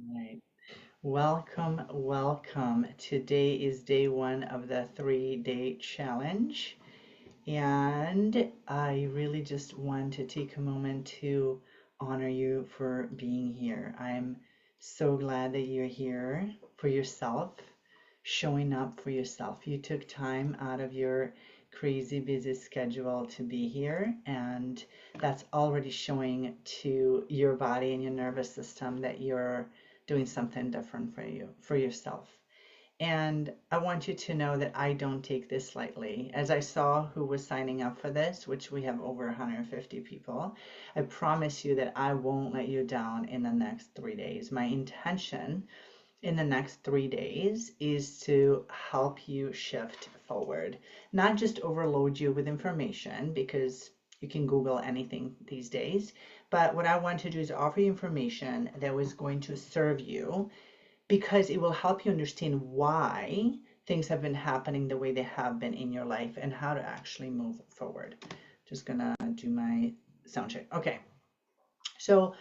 Right. Welcome, welcome. Today is day one of the 3-day challenge. And I really just want to take a moment to honor you for being here. I'm so glad that you're here for yourself, showing up for yourself. You took time out of your crazy busy schedule to be here, and that's already showing to your body and your nervous system that you're doing something different for you, for yourself. And I want you to know that I don't take this lightly. As I saw who was signing up for this, which we have over 150 people, I promise you that I won't let you down in the next 3 days. My intention in the next 3 days is to help you shift forward, not just overload you with information because you can Google anything these days. But what I want to do is offer you information that was going to serve you because it will help you understand why things have been happening the way they have been in your life and how to actually move forward. Just gonna do my sound check. Okay, so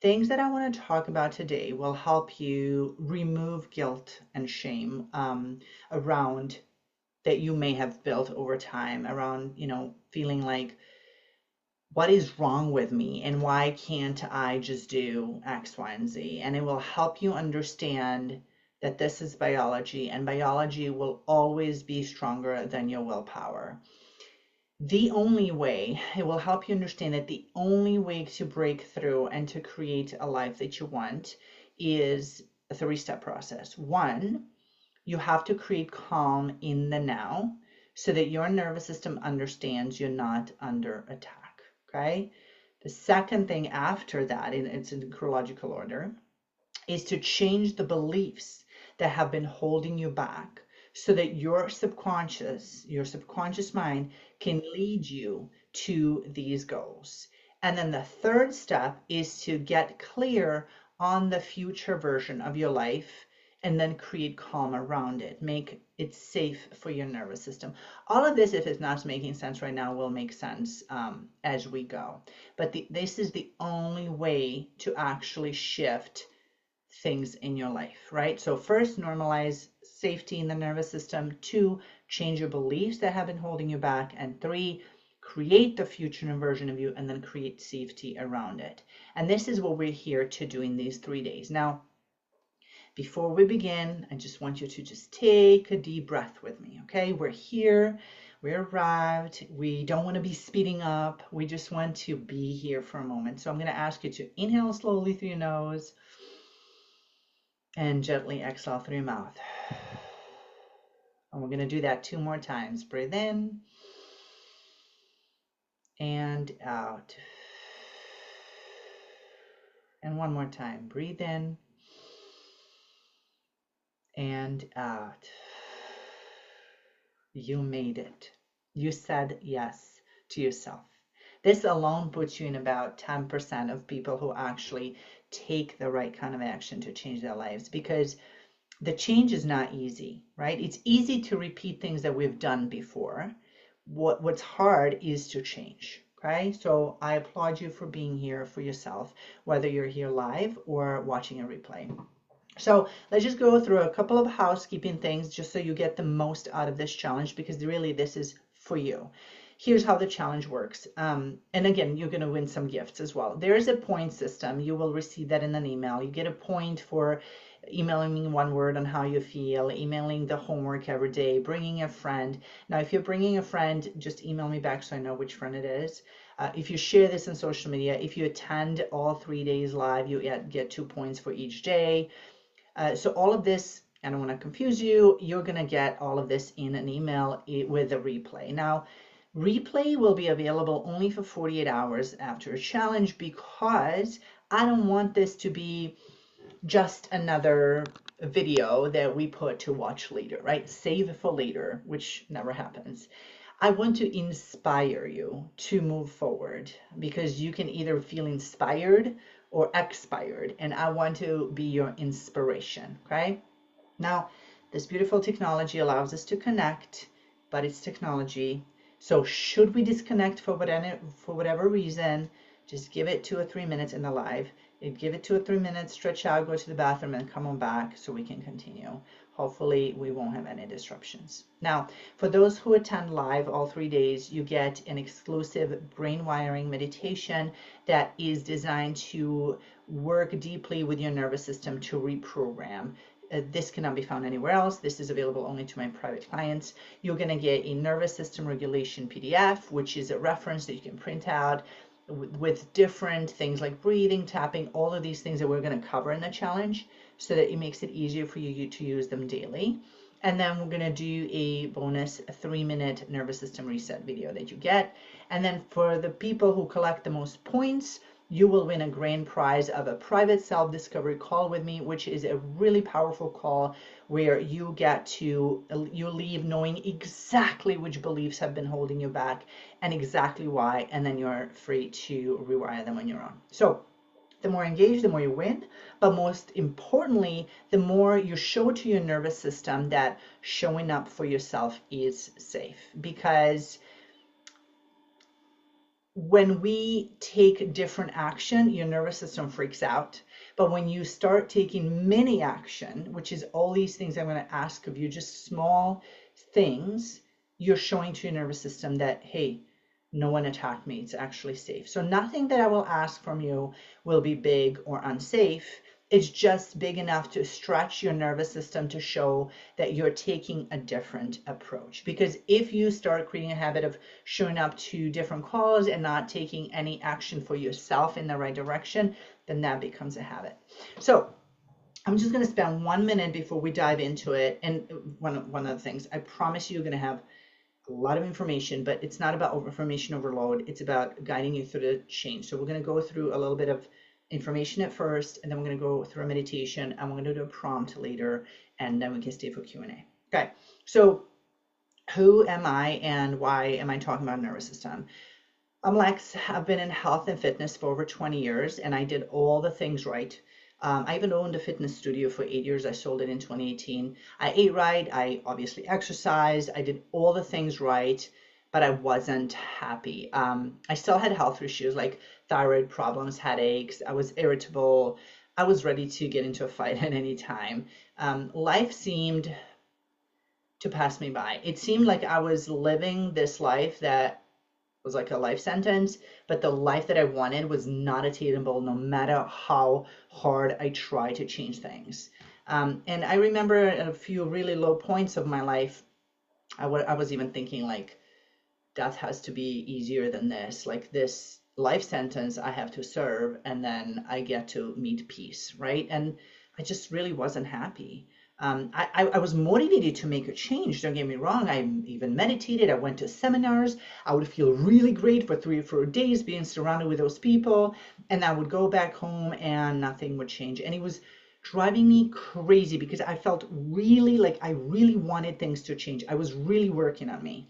things that I want to talk about today will help you remove guilt and shame around that you may have built over time around, feeling like what is wrong with me and why can't I just do X, Y, and Z? And it will help you understand that this is biology and biology will always be stronger than your willpower. The only way, it will help you understand that the only way to break through and to create a life that you want is a 3-step process. One, you have to create calm in the now so that your nervous system understands you're not under attack. Okay. The second thing after that, and it's in chronological order, is to change the beliefs that have been holding you back so that your subconscious mind can lead you to these goals. And then the third step is to get clear on the future version of your life and then create calm around it. Make it safe for your nervous system. All of this, if it's not making sense right now, will make sense as we go. But this is the only way to actually shift things in your life, right? So first, normalize safety in the nervous system. 2, change your beliefs that have been holding you back. And 3, create the future version of you and then create safety around it. And this is what we're here to do in these 3 days. Now, before we begin, I just want you to just take a deep breath with me, okay? We're here, we arrived, we don't want to be speeding up, we just want to be here for a moment. So I'm going to ask you to inhale slowly through your nose and gently exhale through your mouth. And we're going to do that 2 more times. Breathe in and out. And 1 more time. Breathe in and out. You made it. You said yes to yourself. This alone puts you in about 10% of people who actually take the right kind of action to change their lives, because the change is not easy, right? It's easy to repeat things that we've done before. What's hard is to change, okay? So I applaud you for being here for yourself, whether you're here live or watching a replay. So let's just go through a couple of housekeeping things just so you get the most out of this challenge, because really this is for you. Here's how the challenge works. And again, you're going to win some gifts as well. There is a point system. You will receive that in an email. You get a point for emailing me 1 word on how you feel, emailing the homework every day, bringing a friend. Now, if you're bringing a friend, just email me back so I know which friend it is. If you share this on social media, if you attend all 3 days live, you get 2 points for each day. So all of this, I don't want to confuse you, you're going to get all of this in an email with a replay. Now, replay will be available only for 48 hours after a challenge, because I don't want this to be just another video that we put to watch later, right? Save for later, which never happens. I want to inspire you to move forward, because you can either feel inspired or expired, and I want to be your inspiration, okay? Now, this beautiful technology allows us to connect, but it's technology. So should we disconnect for whatever reason, just give it 2 or 3 minutes in the live. Give it 2 or 3 minutes, stretch out, go to the bathroom, and come on back so we can continue. Hopefully, we won't have any disruptions. Now, for those who attend live all 3 days, you get an exclusive brain wiring meditation that is designed to work deeply with your nervous system to reprogram. This cannot be found anywhere else. This is available only to my private clients. You're going to get a nervous system regulation PDF, which is a reference that you can print out with different things like breathing, tapping, all of these things that we're going to cover in the challenge so that it makes it easier for you to use them daily. And then we're going to do a bonus 3-minute nervous system reset video that you get. And then for the people who collect the most points, you will win a grand prize of a private self-discovery call with me, which is a really powerful call where you leave knowing exactly which beliefs have been holding you back and exactly why, and then you're free to rewire them on your own. So the more engaged, the more you win, but most importantly, the more you show to your nervous system that showing up for yourself is safe. Because when we take different action, your nervous system freaks out. But when you start taking mini action, which is all these things I'm going to ask of you, just small things, you're showing to your nervous system that, hey, no one attacked me. It's actually safe. So nothing that I will ask from you will be big or unsafe. It's just big enough to stretch your nervous system to show that you're taking a different approach. Because if you start creating a habit of showing up to different calls and not taking any action for yourself in the right direction, then that becomes a habit. So I'm just going to spend 1 minute before we dive into it. And one of the things, I promise you're going to have a lot of information, but it's not about information overload. It's about guiding you through the change. So we're going to go through a little bit of information at first, and then we're going to go through a meditation, and we're going to do a prompt later, and then we can stay for Q&A. Okay, so who am I and why am I talking about nervous system? I'm Lex. I've been in health and fitness for over 20 years, and I did all the things right. I even owned a fitness studio for 8 years. I sold it in 2018. I ate right. I obviously exercised. I did all the things right, but I wasn't happy. I still had health issues like thyroid problems, headaches. I was irritable. I was ready to get into a fight at any time. Life seemed to pass me by. It seemed like I was living this life that was like a life sentence, but the life that I wanted was not attainable no matter how hard I tried to change things. And I remember at a few really low points of my life, I was even thinking like, death has to be easier than this. Like this life sentence I have to serve, and then I get to meet peace, right? And I just really wasn't happy. I was motivated to make a change. Don't get me wrong. I even meditated. I went to seminars. I would feel really great for 3 or 4 days being surrounded with those people. And I would go back home and nothing would change. And it was driving me crazy because I felt really like I really wanted things to change. I was really working on me.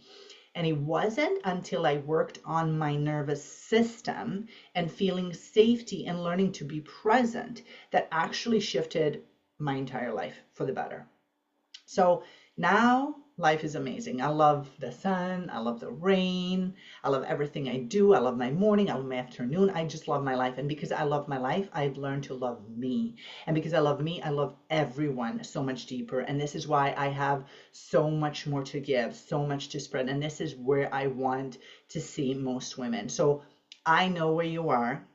And it wasn't until I worked on my nervous system and feeling safety and learning to be present that actually shifted my entire life for the better. So now life is amazing. I love the sun. I love the rain. I love everything I do. I love my morning. I love my afternoon. I just love my life. And because I love my life, I've learned to love me. And because I love me, I love everyone so much deeper. And this is why I have so much more to give, so much to spread. And this is where I want to see most women. So I know where you are.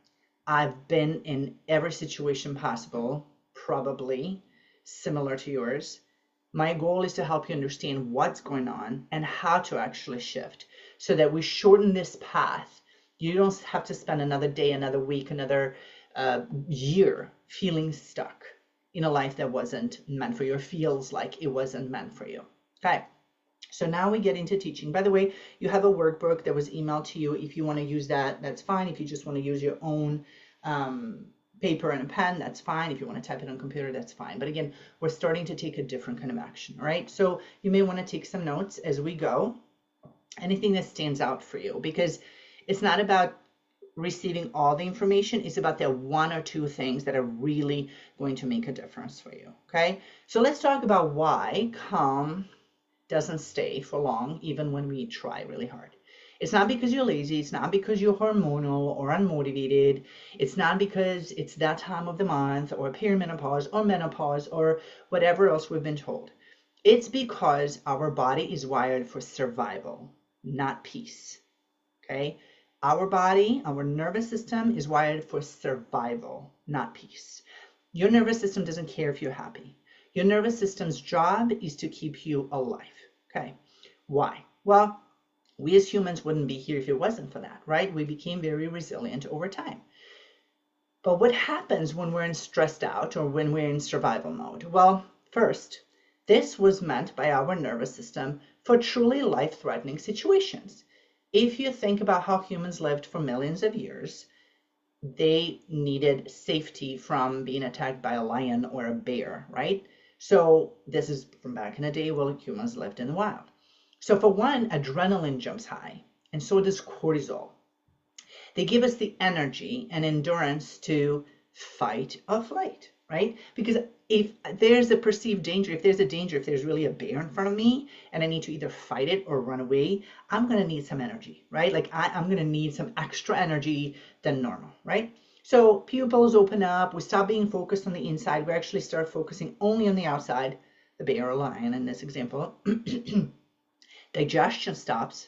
I've been in every situation possible, probably similar to yours. My goal is to help you understand what's going on and how to actually shift so that we shorten this path. You don't have to spend another day, another week, another year feeling stuck in a life that wasn't meant for you or feels like it wasn't meant for you. Okay. So now we get into teaching. By the way, you have a workbook that was emailed to you. If you want to use that, that's fine. If you just want to use your own paper and a pen, that's fine. If you want to type it on computer, that's fine. But again, we're starting to take a different kind of action, right? So you may want to take some notes as we go. Anything that stands out for you, because it's not about receiving all the information. It's about the 1 or 2 things that are really going to make a difference for you, okay? So let's talk about why calm doesn't stay for long, even when we try really hard. It's not because you're lazy. It's not because you're hormonal or unmotivated. It's not because it's that time of the month or perimenopause or menopause or whatever else we've been told. It's because our body is wired for survival, not peace. Okay? Our body, our nervous system is wired for survival, not peace. Your nervous system doesn't care if you're happy. Your nervous system's job is to keep you alive. Okay? Why? Well, we as humans wouldn't be here if it wasn't for that, right? We became very resilient over time. But what happens when we're stressed out or when we're in survival mode? Well, first, this was meant by our nervous system for truly life-threatening situations. If you think about how humans lived for millions of years, they needed safety from being attacked by a lion or a bear, right? So this is from back in the day when humans lived in the wild. So for one, adrenaline jumps high, and so does cortisol. They give us the energy and endurance to fight or flight, right? Because if there's a perceived danger, if there's really a bear in front of me and I need to either fight it or run away, I'm going to need some energy, right? Like I'm going to need some extra energy than normal, right? So pupils open up, we stop being focused on the inside, we actually start focusing only on the outside, the bear or lion in this example. Digestion stops,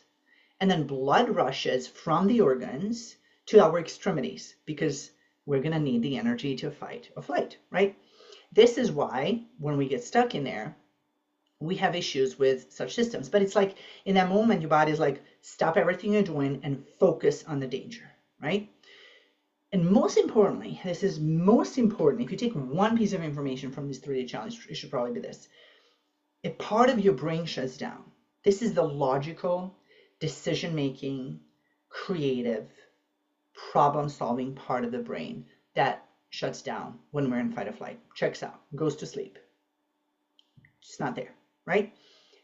and then blood rushes from the organs to our extremities because we're going to need the energy to fight or flight, right? This is why when we get stuck in there, we have issues with such systems. But it's like in that moment, your body's like, stop everything you're doing and focus on the danger, right? And most importantly, this is most important. If you take one piece of information from this 3-day challenge, it should probably be this. A part of your brain shuts down. This is the logical, decision-making, creative, problem-solving part of the brain that shuts down when we're in fight or flight, checks out, goes to sleep. It's not there, right?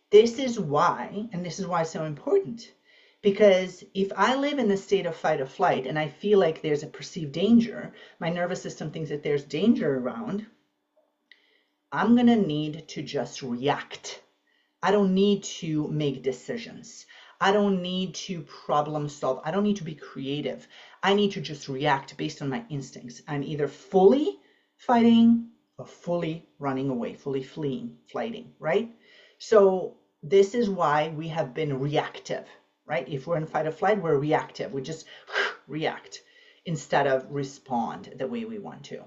This is why, and this is why it's so important, because if I live in a state of fight or flight and I feel like there's a perceived danger, my nervous system thinks that there's danger around, I'm going to need to just react. I don't need to make decisions. I don't need to problem solve. I don't need to be creative. I need to just react based on my instincts. I'm either fully fighting or fully running away, fully fleeing, flighting, right? So this is why we have been reactive, right? If we're in fight or flight, we're reactive. We just react instead of respond the way we want to.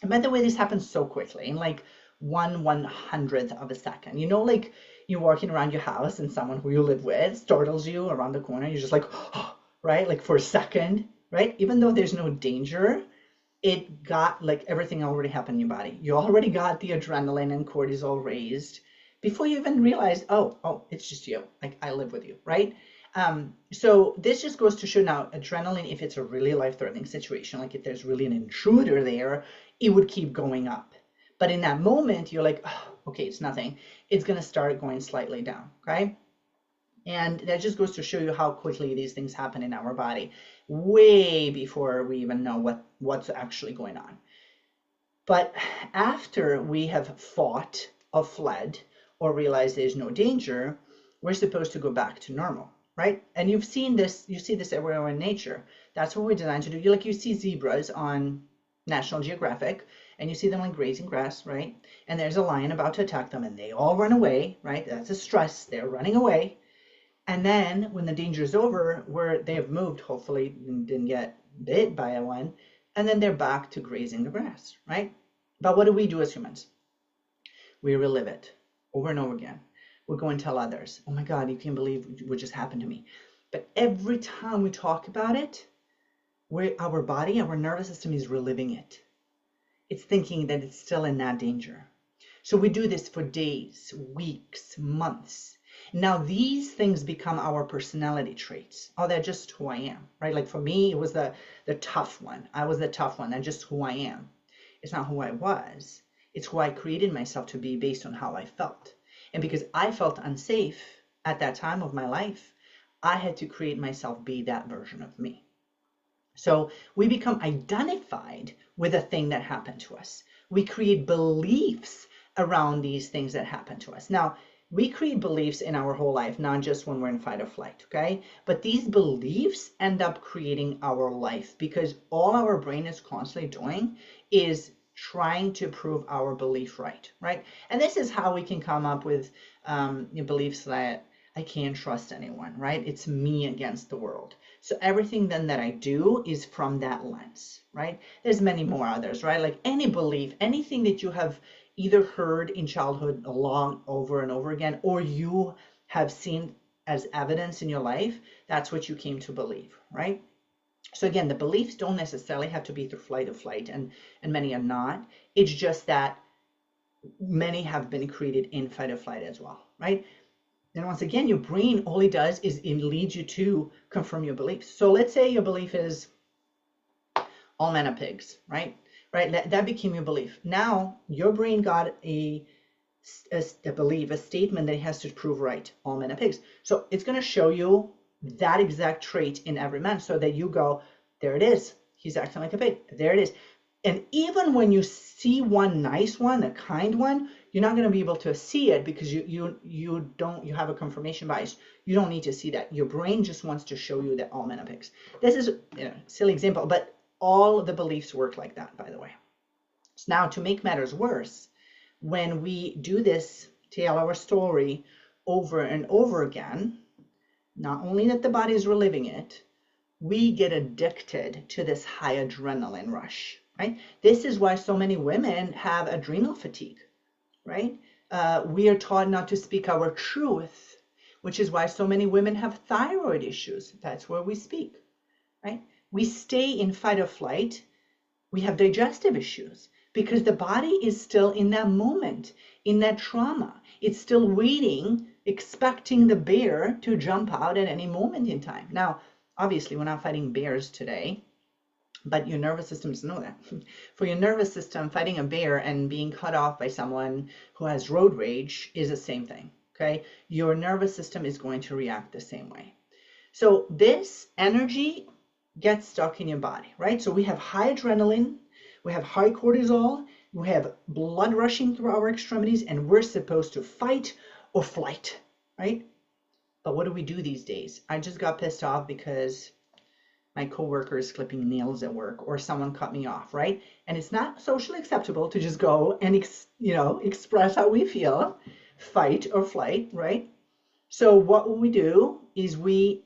And by the way, this happens so quickly, in like 1/100th of a second. You know, like you're walking around your house and someone who you live with startles you around the corner. You're just like, oh, right? Like for a second, right? Even though there's no danger, it got like everything already happened in your body. You already got the adrenaline and cortisol raised before you even realized, oh, it's just you. Like I live with you, right? So this just goes to show now adrenaline, if it's a really life-threatening situation, like if there's really an intruder there, it would keep going up. But in that moment, you're like, oh, okay, it's nothing. It's going to start going slightly down, okay? And that just goes to show you how quickly these things happen in our body, way before we even know what's actually going on. But after we have fought or fled or realized there's no danger, we're supposed to go back to normal, right? And you've seen this, you see this everywhere in nature. That's what we're designed to do. You see zebras on National Geographic, and you see them like grazing grass, right? And there's a lion about to attack them, and they all run away, right? That's a stress. They're running away. And then when the danger is over, where they have moved, hopefully didn't get bit by a one, and then they're back to grazing the grass, right? But what do we do as humans? We relive it over and over again. We go and tell others, oh my God, you can't believe what just happened to me. But every time we talk about it, our body, our nervous system is reliving it. It's thinking that it's still in that danger. So we do this for days, weeks, months. Now these things become our personality traits. Oh, they're just who I am, right? Like for me, it was the tough one. I was the tough one. That's just who I am. It's not who I was. It's who I created myself to be based on how I felt. And because I felt unsafe at that time of my life, I had to create myself be that version of me. So we become identified with a thing that happened to us. We create beliefs around these things that happen to us. Now, We create beliefs in our whole life, not just when we're in fight or flight, okay? But these beliefs end up creating our life because all our brain is constantly doing is trying to prove our belief right, right? And this is how we can come up with beliefs that I can't trust anyone, right? It's me against the world. So everything then that I do is from that lens, right? There's many more others, right? Like any belief, anything that you have either heard in childhood along over and over again, or you have seen as evidence in your life, that's what you came to believe, right? So again, the beliefs don't necessarily have to be through flight or flight, and many are not. It's just that many have been created in fight or flight as well, right? And once again, your brain, all it does is it leads you to confirm your beliefs. So let's say your belief is all men are pigs, right? Right, that became your belief. Now your brain got a belief, a statement that it has to prove right. All men are pigs. So it's going to show you that exact trait in every man so that you go, there it is. He's acting like a pig. There it is. And even when you see one nice one, a kind one, you're not going to be able to see it because you have a confirmation bias. You don't need to see that. Your brain just wants to show you that all men are pigs. This is a silly example, but all of the beliefs work like that, by the way. So now, to make matters worse, when we do this, tell our story over and over again, not only that the body is reliving it, we get addicted to this high adrenaline rush, right? This is why so many women have adrenal fatigue, right? We are taught not to speak our truth, which is why so many women have thyroid issues. That's where we speak, right? We stay in fight or flight. We have digestive issues because the body is still in that moment, in that trauma. It's still waiting, expecting the bear to jump out at any moment in time. Now, obviously, we're not fighting bears today, but your nervous system doesn't know that. For your nervous system, fighting a bear and being cut off by someone who has road rage is the same thing, okay? Your nervous system is going to react the same way. So this energy gets stuck in your body, right? So we have high adrenaline, we have high cortisol, we have blood rushing through our extremities, and we're supposed to fight or flight, right? But what do we do these days? I just got pissed off because my coworker is clipping nails at work, or someone cut me off, right? And it's not socially acceptable to just go and express how we feel, fight or flight, right? So what we do is we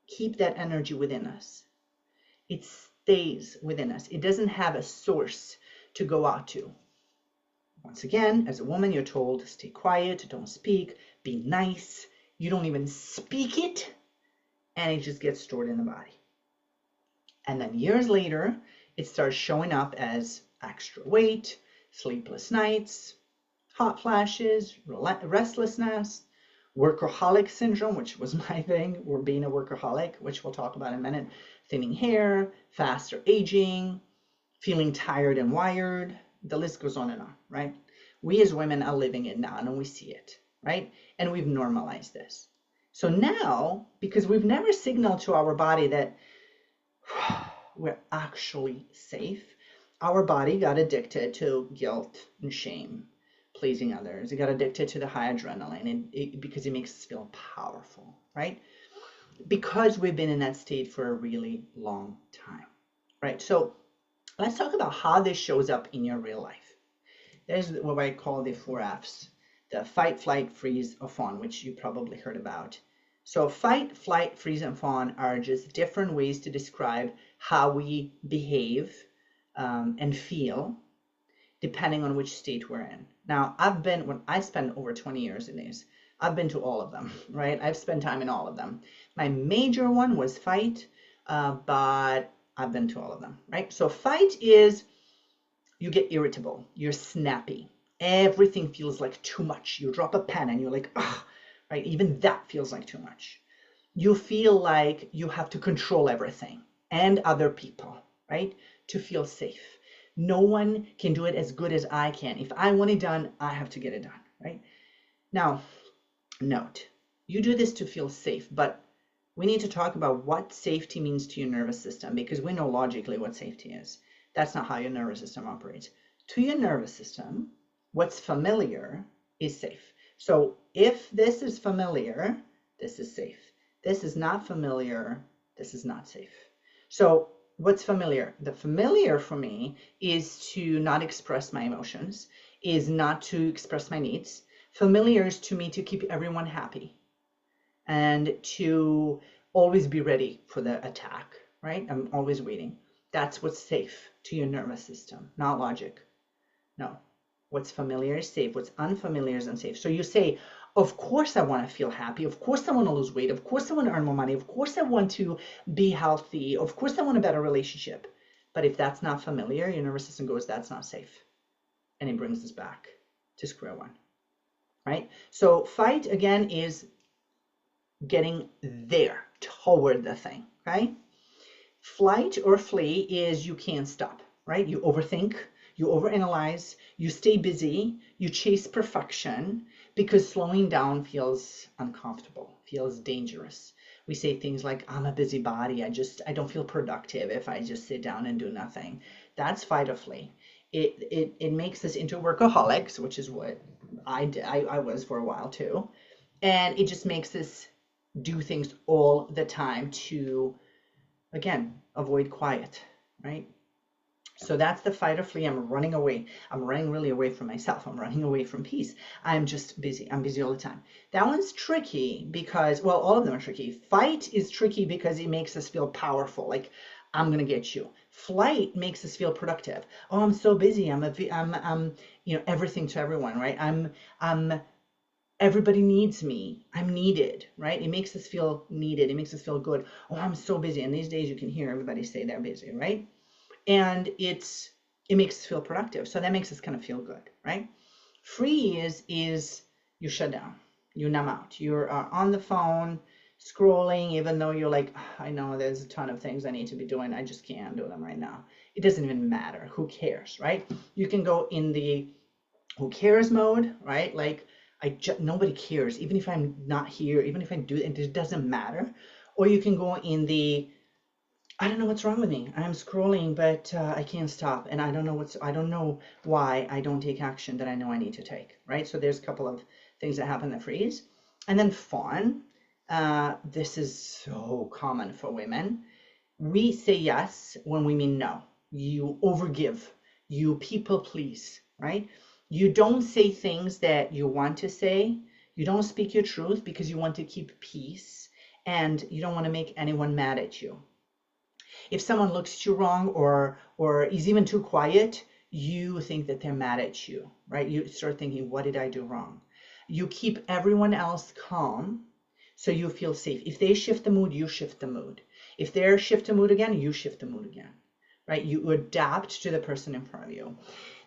keep that energy within us. It stays within us. It doesn't have a source to go out to. Once again, as a woman, you're told to stay quiet, don't speak, be nice. You don't even speak it, and it just gets stored in the body. And then years later, it starts showing up as extra weight, sleepless nights, hot flashes, restlessness, workaholic syndrome, which was my thing, or being a workaholic, which we'll talk about in a minute, thinning hair, faster aging, feeling tired and wired. The list goes on and on, right? We as women are living it now, and we see it, right? And we've normalized this. So now, because we've never signaled to our body that we're actually safe, our body got addicted to guilt and shame, pleasing others. It got addicted to the high adrenaline because it makes us feel powerful, right? Because we've been in that state for a really long time, right? So let's talk about how this shows up in your real life. There's what I call the 4 Fs, the fight, flight, freeze, or fawn, which you probably heard about. So fight, flight, freeze, and fawn are just different ways to describe how we behave and feel depending on which state we're in. Now, when I spent over 20 years in these, I've been to all of them, right? I've spent time in all of them. My major one was fight, but I've been to all of them, right? So fight is you get irritable, you're snappy, everything feels like too much. You drop a pen and you're like, ugh, right? Even that feels like too much. You feel like you have to control everything and other people, right? To feel safe. No one can do it as good as I can. If I want it done, I have to get it done, right? Now, note, you do this to feel safe, but we need to talk about what safety means to your nervous system, because we know logically what safety is. That's not how your nervous system operates. To your nervous system, what's familiar is safe. So if this is familiar, this is safe. This is not familiar, this is not safe. So what's familiar? The familiar for me is to not express my emotions, is not to express my needs. Familiar is to me to keep everyone happy and to always be ready for the attack, right? I'm always waiting. That's what's safe to your nervous system, not logic. No. What's familiar is safe. What's unfamiliar is unsafe. So you say, of course I want to feel happy. Of course I want to lose weight. Of course I want to earn more money. Of course I want to be healthy. Of course I want a better relationship. But if that's not familiar, your nervous system goes, that's not safe. And it brings us back to square one, right? So fight, again, is getting there toward the thing, right? Flight or flee is you can't stop, right? You overthink, you overanalyze, you stay busy, you chase perfection because slowing down feels uncomfortable, feels dangerous. We say things like, I'm a busybody, I don't feel productive if I just sit down and do nothing. That's fight or flee. It makes us into workaholics, which is what I was for a while too. And it just makes us do things all the time to, again, avoid quiet, right? So that's the fight or flee. I'm running away. I'm running really away from myself. I'm running away from peace. I'm just busy. I'm busy all the time. That one's tricky because, well, all of them are tricky. Fight is tricky because it makes us feel powerful. Like, I'm going to get you. Flight makes us feel productive. Oh, I'm so busy. I'm everything to everyone, right? Everybody needs me. I'm needed, right? It makes us feel needed. It makes us feel good. Oh, I'm so busy. And these days you can hear everybody say they're busy, right? And it makes us feel productive. So that makes us kind of feel good, right? Free is you shut down, you numb out. You're on the phone scrolling, even though you're like, I know there's a ton of things I need to be doing. I just can't do them right now. It doesn't even matter. Who cares, right? You can go in the who cares mode, right? Like nobody cares, even if I'm not here, even if I do it, it doesn't matter. Or you can go in the I don't know what's wrong with me. I'm scrolling, but I can't stop, and I don't know why I don't take action that I know I need to take, right? So there's a couple of things that happen that freeze. And then fawn. This is so common for women. We say yes when we mean no. You overgive. You people please, right? You don't say things that you want to say. You don't speak your truth because you want to keep peace, and you don't want to make anyone mad at you. If someone looks at you wrong or is even too quiet, you think that they're mad at you, right? You start thinking, what did I do wrong? You keep everyone else calm so you feel safe. If they shift the mood, you shift the mood. If they shift the mood again, you shift the mood again, right? You adapt to the person in front of you.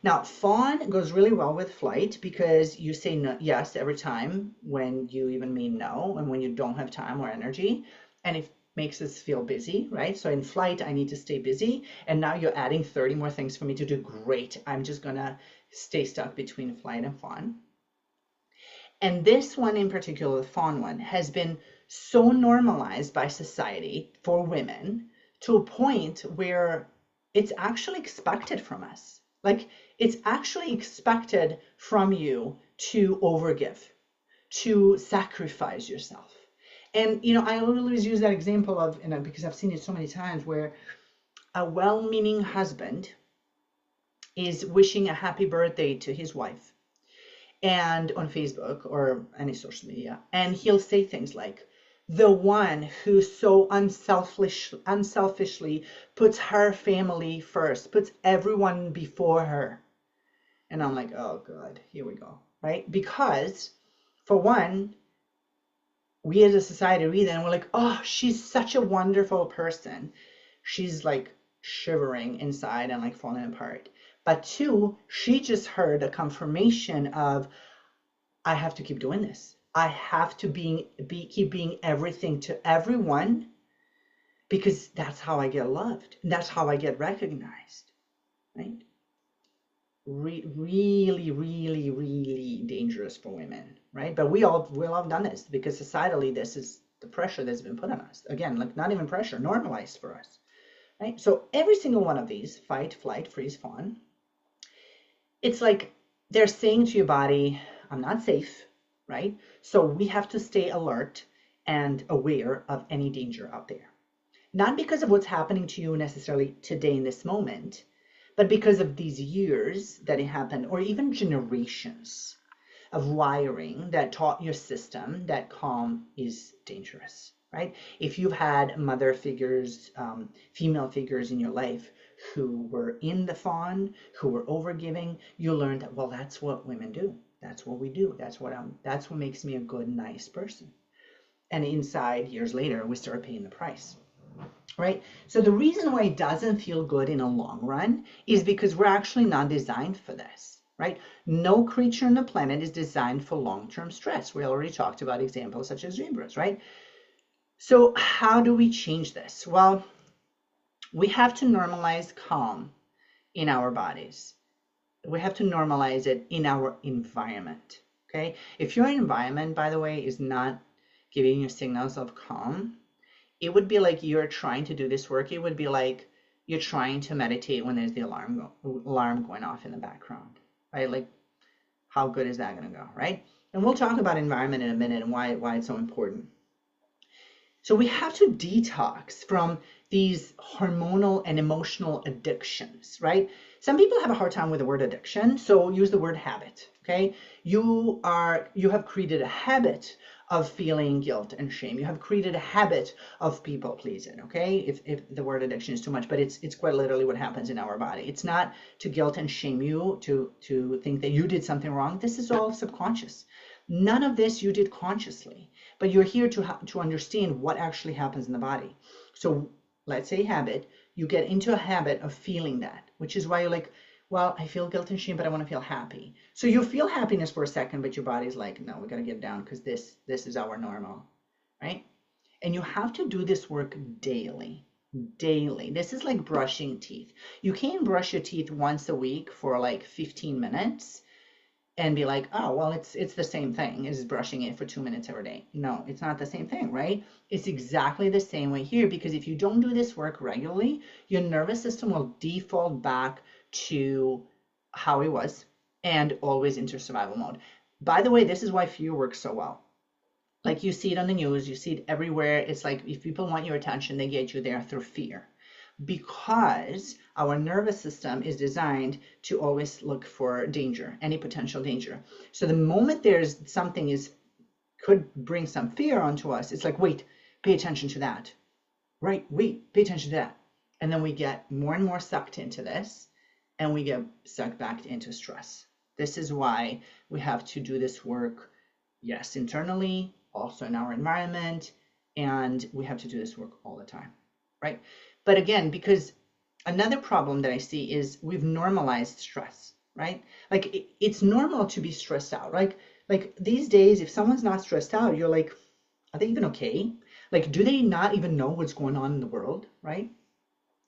Now, fawn goes really well with flight because you say no, yes every time when you even mean no and when you don't have time or energy. And if makes us feel busy, right? So in flight, I need to stay busy. And now you're adding 30 more things for me to do. Great. I'm just going to stay stuck between flight and fawn. And this one in particular, the fawn one, has been so normalized by society for women to a point where it's actually expected from us. Like, it's actually expected from you to overgive, to sacrifice yourself. And, I always use that example of, because I've seen it so many times where a well-meaning husband is wishing a happy birthday to his wife and on Facebook or any social media. And he'll say things like, the one who so unselfishly puts her family first, puts everyone before her. And I'm like, oh God, here we go, right? Because for one, we as a society read that and we're like, oh, she's such a wonderful person. She's like shivering inside and like falling apart. But two, she just heard a confirmation of, I have to keep doing this. I have to keep being everything to everyone because that's how I get loved. And that's how I get recognized, right? Really, really, really dangerous for women, right? But we all have done this because societally, this is the pressure that's been put on us. Again, like not even pressure, normalized for us, right? So every single one of these, fight, flight, freeze, fawn, it's like they're saying to your body, I'm not safe, right? So we have to stay alert and aware of any danger out there. Not because of what's happening to you necessarily today in this moment, but because of these years that it happened, or even generations of wiring that taught your system that calm is dangerous, right? If you've had mother figures, female figures in your life who were in the fawn, who were overgiving, you learned that, well, that's what women do. That's what we do. That's what makes me a good, nice person. And inside, years later, we start paying the price. Right? So the reason why it doesn't feel good in a long run is because we're actually not designed for this, right? No creature on the planet is designed for long-term stress. We already talked about examples such as zebras, right? So how do we change this? Well, we have to normalize calm in our bodies. We have to normalize it in our environment, okay? If your environment, by the way, is not giving you signals of calm, it would be like you're trying to do this work. It would be like you're trying to meditate when there's the alarm going off in the background, right? Like, how good is that going to go, right? And we'll talk about environment in a minute and why it's so important. So we have to detox from these hormonal and emotional addictions, right? Some people have a hard time with the word addiction, so use the word habit, okay? You have created a habit of feeling guilt and shame. You have created a habit of people pleasing, okay? If the word addiction is too much, but it's quite literally what happens in our body. It's not to guilt and shame you, to think that you did something wrong. This is all subconscious. None of this you did consciously, but you're here to understand what actually happens in the body. So let's say habit, you get into a habit of feeling that, which is why you're like, well, I feel guilt and shame, but I want to feel happy. So you feel happiness for a second, but your body's like, no, we got to get down because this is our normal, right? And you have to do this work daily. Daily. This is like brushing teeth. You can't brush your teeth once a week for like 15 minutes and be like, oh, well, it's the same thing as brushing it for 2 minutes every day. No, it's not the same thing, right? It's exactly the same way here, because if you don't do this work regularly, your nervous system will default back to how it was and always into survival mode. By the way, this is why fear works so well. Like, you see it on the news, you see it everywhere. It's like if people want your attention, they get you there through fear, because our nervous system is designed to always look for danger, any potential danger. So the moment there's something could bring some fear onto us, it's like, wait, pay attention to that, right? Wait, pay attention to that. And then we get more and more sucked into this, and we get sucked back into stress. This is why we have to do this work, yes, internally, also in our environment, and we have to do this work all the time, right? But again, because another problem that I see is we've normalized stress, right? Like, it's normal to be stressed out. Like these days, if someone's not stressed out, you're like, are they even okay? Like, do they not even know what's going on in the world, right?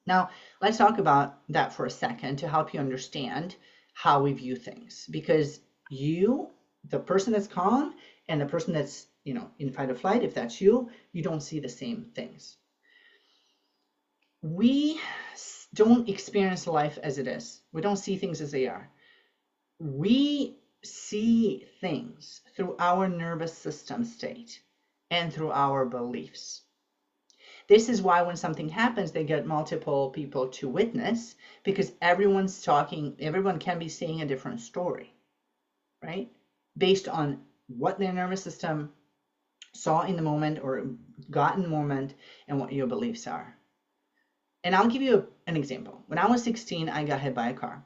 Now, let's talk about that for a second to help you understand how we view things. Because you, the person that's calm, and the person that's, in fight or flight, if that's you, you don't see the same things. We don't experience life as it is. We don't see things as they are. We see things through our nervous system state and through our beliefs. This is why when something happens, they get multiple people to witness, because everyone's talking, everyone can be saying a different story, right? Based on what their nervous system saw in the moment or got in the moment and what your beliefs are. And I'll give you an example. When I was 16, I got hit by a car.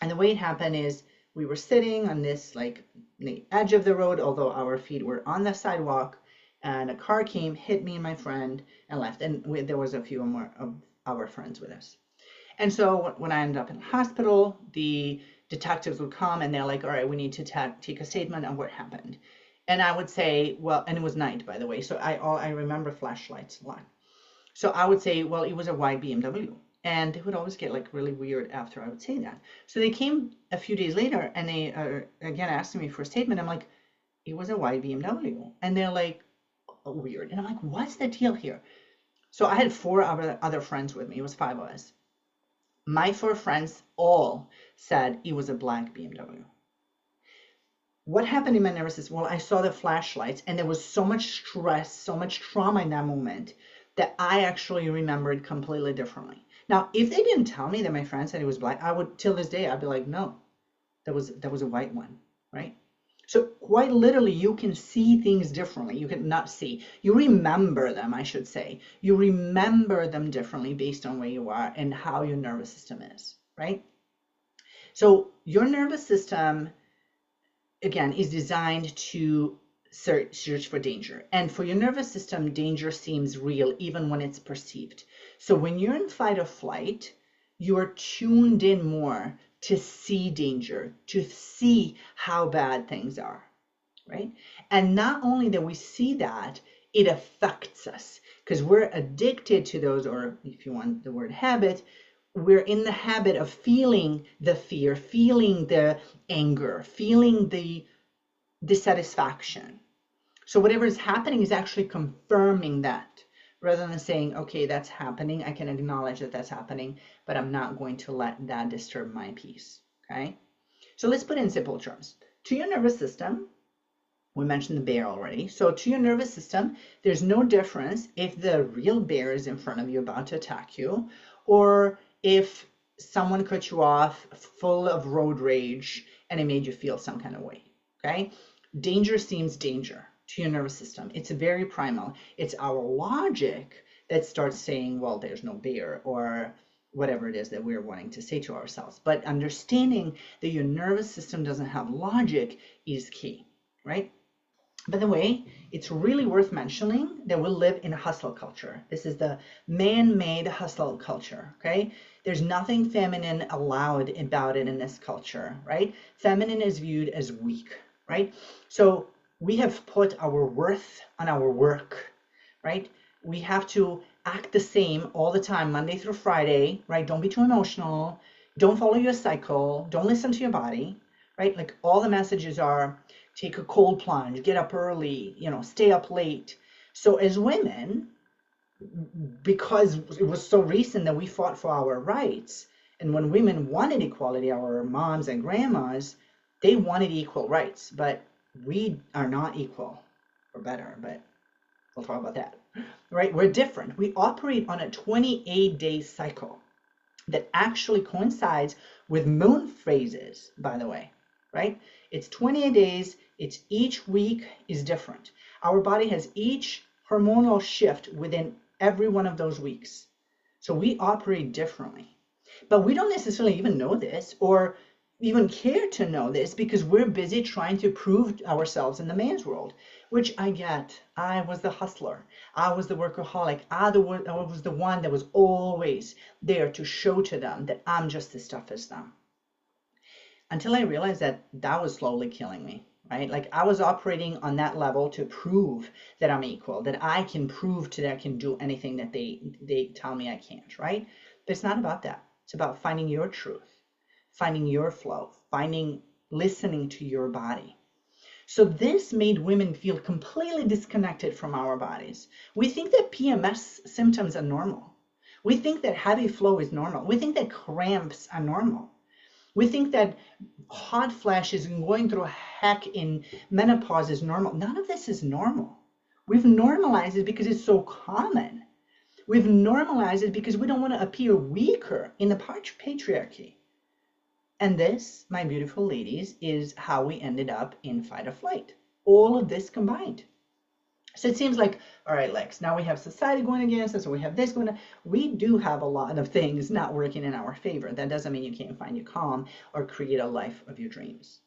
And the way it happened is we were sitting on this, like, the edge of the road, although our feet were on the sidewalk, and a car came, hit me and my friend, and left. And there was a few more of our friends with us. And so when I ended up in the hospital, the detectives would come and they're like, all right, we need to take a statement on what happened. And I would say, well, and it was night, by the way, so I remember flashlights a lot. So I would say, well, it was a white BMW. And they would always get like really weird after I would say that. So they came a few days later and they again asked me for a statement. I'm like, it was a white BMW. And they're like, oh, weird. And I'm like, what's the deal here? So I had 4 other friends with me. It was 5 of us. My 4 friends all said it was a black BMW. What happened in my nervous system? Well, I saw the flashlights and there was so much stress, so much trauma in that moment that I actually remembered completely differently. Now, if they didn't tell me that my friend said he was black, I would, till this day, I'd be like, no, that was a white one, right? So quite literally, you can see things differently. You can not see. You remember them, I should say. You remember them differently based on where you are and how your nervous system is, right? So your nervous system, again, is designed to search for danger. And for your nervous system, danger seems real even when it's perceived. So when you're in fight or flight, you are tuned in more to see danger, to see how bad things are, right? And not only that we see that, it affects us because we're addicted to those, or if you want the word habit, we're in the habit of feeling the fear, feeling the anger, feeling the dissatisfaction. So whatever is happening is actually confirming that rather than saying, okay, that's happening. I can acknowledge that that's happening, but I'm not going to let that disturb my peace. Okay. So let's put it in simple terms. To your nervous system, we mentioned the bear already. So to your nervous system, there's no difference if the real bear is in front of you about to attack you, or if someone cut you off full of road rage and it made you feel some kind of way. Okay. Danger seems danger to your nervous system. It's very primal. It's our logic that starts saying, well, there's no bear, or whatever it is that we're wanting to say to ourselves. But understanding that your nervous system doesn't have logic is key, right? By the way, it's really worth mentioning that we live in a hustle culture. This is the man-made hustle culture, okay? There's nothing feminine allowed about it in this culture, right? Feminine is viewed as weak, right? So we have put our worth on our work, right? We have to act the same all the time, Monday through Friday, right? Don't be too emotional. Don't follow your cycle. Don't listen to your body, right? Like all the messages are, take a cold plunge, get up early, stay up late. So as women, because it was so recent that we fought for our rights, and when women wanted equality, our moms and grandmas, they wanted equal rights, but we are not equal. We're better, but we'll talk about that, right? We're different. We operate on a 28-day cycle that actually coincides with moon phases, by the way, right? It's 28 days. It's each week is different. Our body has each hormonal shift within every one of those weeks. So we operate differently. But we don't necessarily even know this or even care to know this because we're busy trying to prove ourselves in the man's world, which I get. I was the hustler. I was the workaholic. I was the one that was always there to show to them that I'm just as tough as them. Until I realized that that was slowly killing me, right? Like I was operating on that level to prove that I'm equal, that I can prove that I can do anything that they tell me I can't, right? But it's not about that. It's about finding your truth, finding your flow, listening to your body. So this made women feel completely disconnected from our bodies. We think that PMS symptoms are normal. We think that heavy flow is normal. We think that cramps are normal. We think that hot flashes and going through heck in menopause is normal. None of this is normal. We've normalized it because it's so common. We've normalized it because we don't want to appear weaker in the patriarchy. And this, my beautiful ladies, is how we ended up in fight or flight. All of this combined. So it seems like, all right, Lex, now we have society going against us, or we have this going on. We do have a lot of things not working in our favor. That doesn't mean you can't find your calm or create a life of your dreams.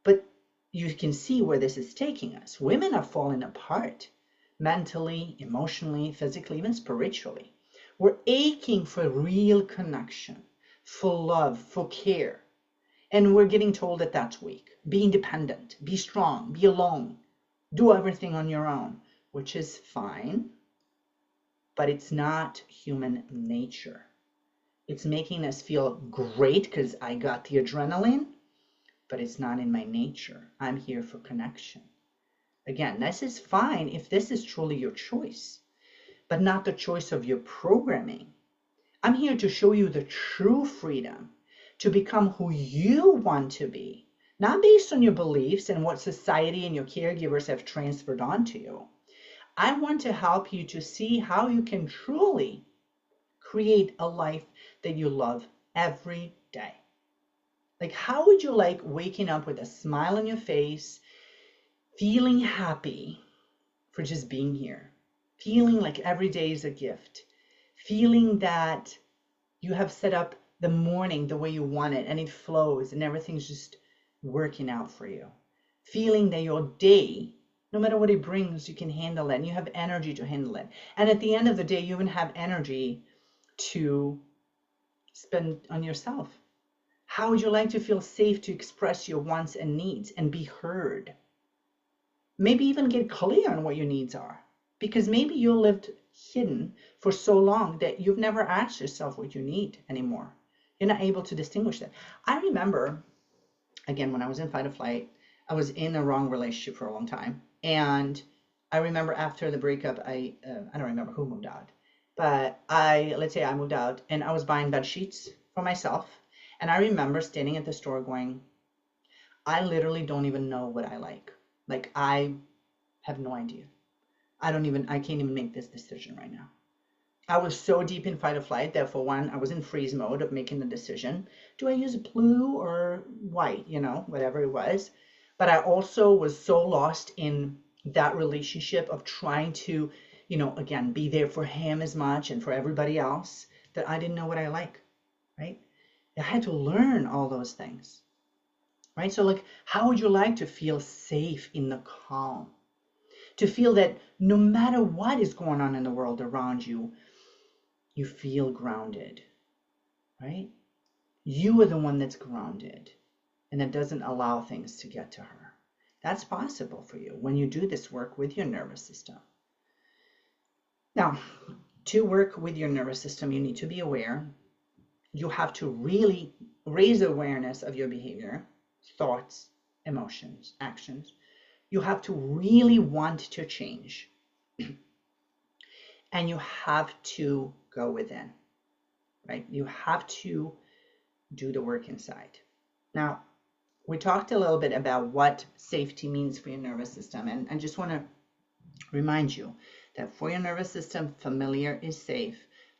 But you can see where this is taking us. Women are falling apart mentally, emotionally, physically, even spiritually. We're aching for real connection, for love, for care. And we're getting told that that's weak. Be independent, be strong, be alone. Do everything on your own, which is fine, but it's not human nature. It's making us feel great because I got the adrenaline, but it's not in my nature. I'm here for connection. Again, this is fine if this is truly your choice, but not the choice of your programming. I'm here to show you the true freedom to become who you want to be, not based on your beliefs and what society and your caregivers have transferred onto you. I want to help you to see how you can truly create a life that you love every day. Like, how would you like waking up with a smile on your face, feeling happy for just being here, feeling like every day is a gift, feeling that you have set up the morning the way you want it and it flows and everything's just working out for you, feeling that your day, no matter what it brings, you can handle it and you have energy to handle it. And at the end of the day, you even have energy to spend on yourself. How would you like to feel safe to express your wants and needs and be heard? Maybe even get clear on what your needs are, because maybe you lived hidden for so long that you've never asked yourself what you need anymore. You're not able to distinguish that. I remember, again, when I was in fight or flight, I was in a wrong relationship for a long time. And I remember after the breakup, I don't remember who moved out, but let's say I moved out and I was buying bed sheets for myself. And I remember standing at the store going, I literally don't even know what I like. Like, I have no idea. I can't even make this decision right now. I was so deep in fight or flight that for one, I was in freeze mode of making the decision. Do I use blue or white? Whatever it was. But I also was so lost in that relationship of trying to, again, be there for him as much and for everybody else that I didn't know what I like, right? I had to learn all those things, right? So like, how would you like to feel safe in the calm? To feel that no matter what is going on in the world around you, you feel grounded, right? You are the one that's grounded and that doesn't allow things to get to her. That's possible for you when you do this work with your nervous system. Now, to work with your nervous system, you need to be aware. You have to really raise awareness of your behavior, thoughts, emotions, actions. You have to really want to change. And you have to go within, right? You have to do the work inside. Now, we talked a little bit about what safety means for your nervous system. And I just want to remind you that for your nervous system, familiar is safe,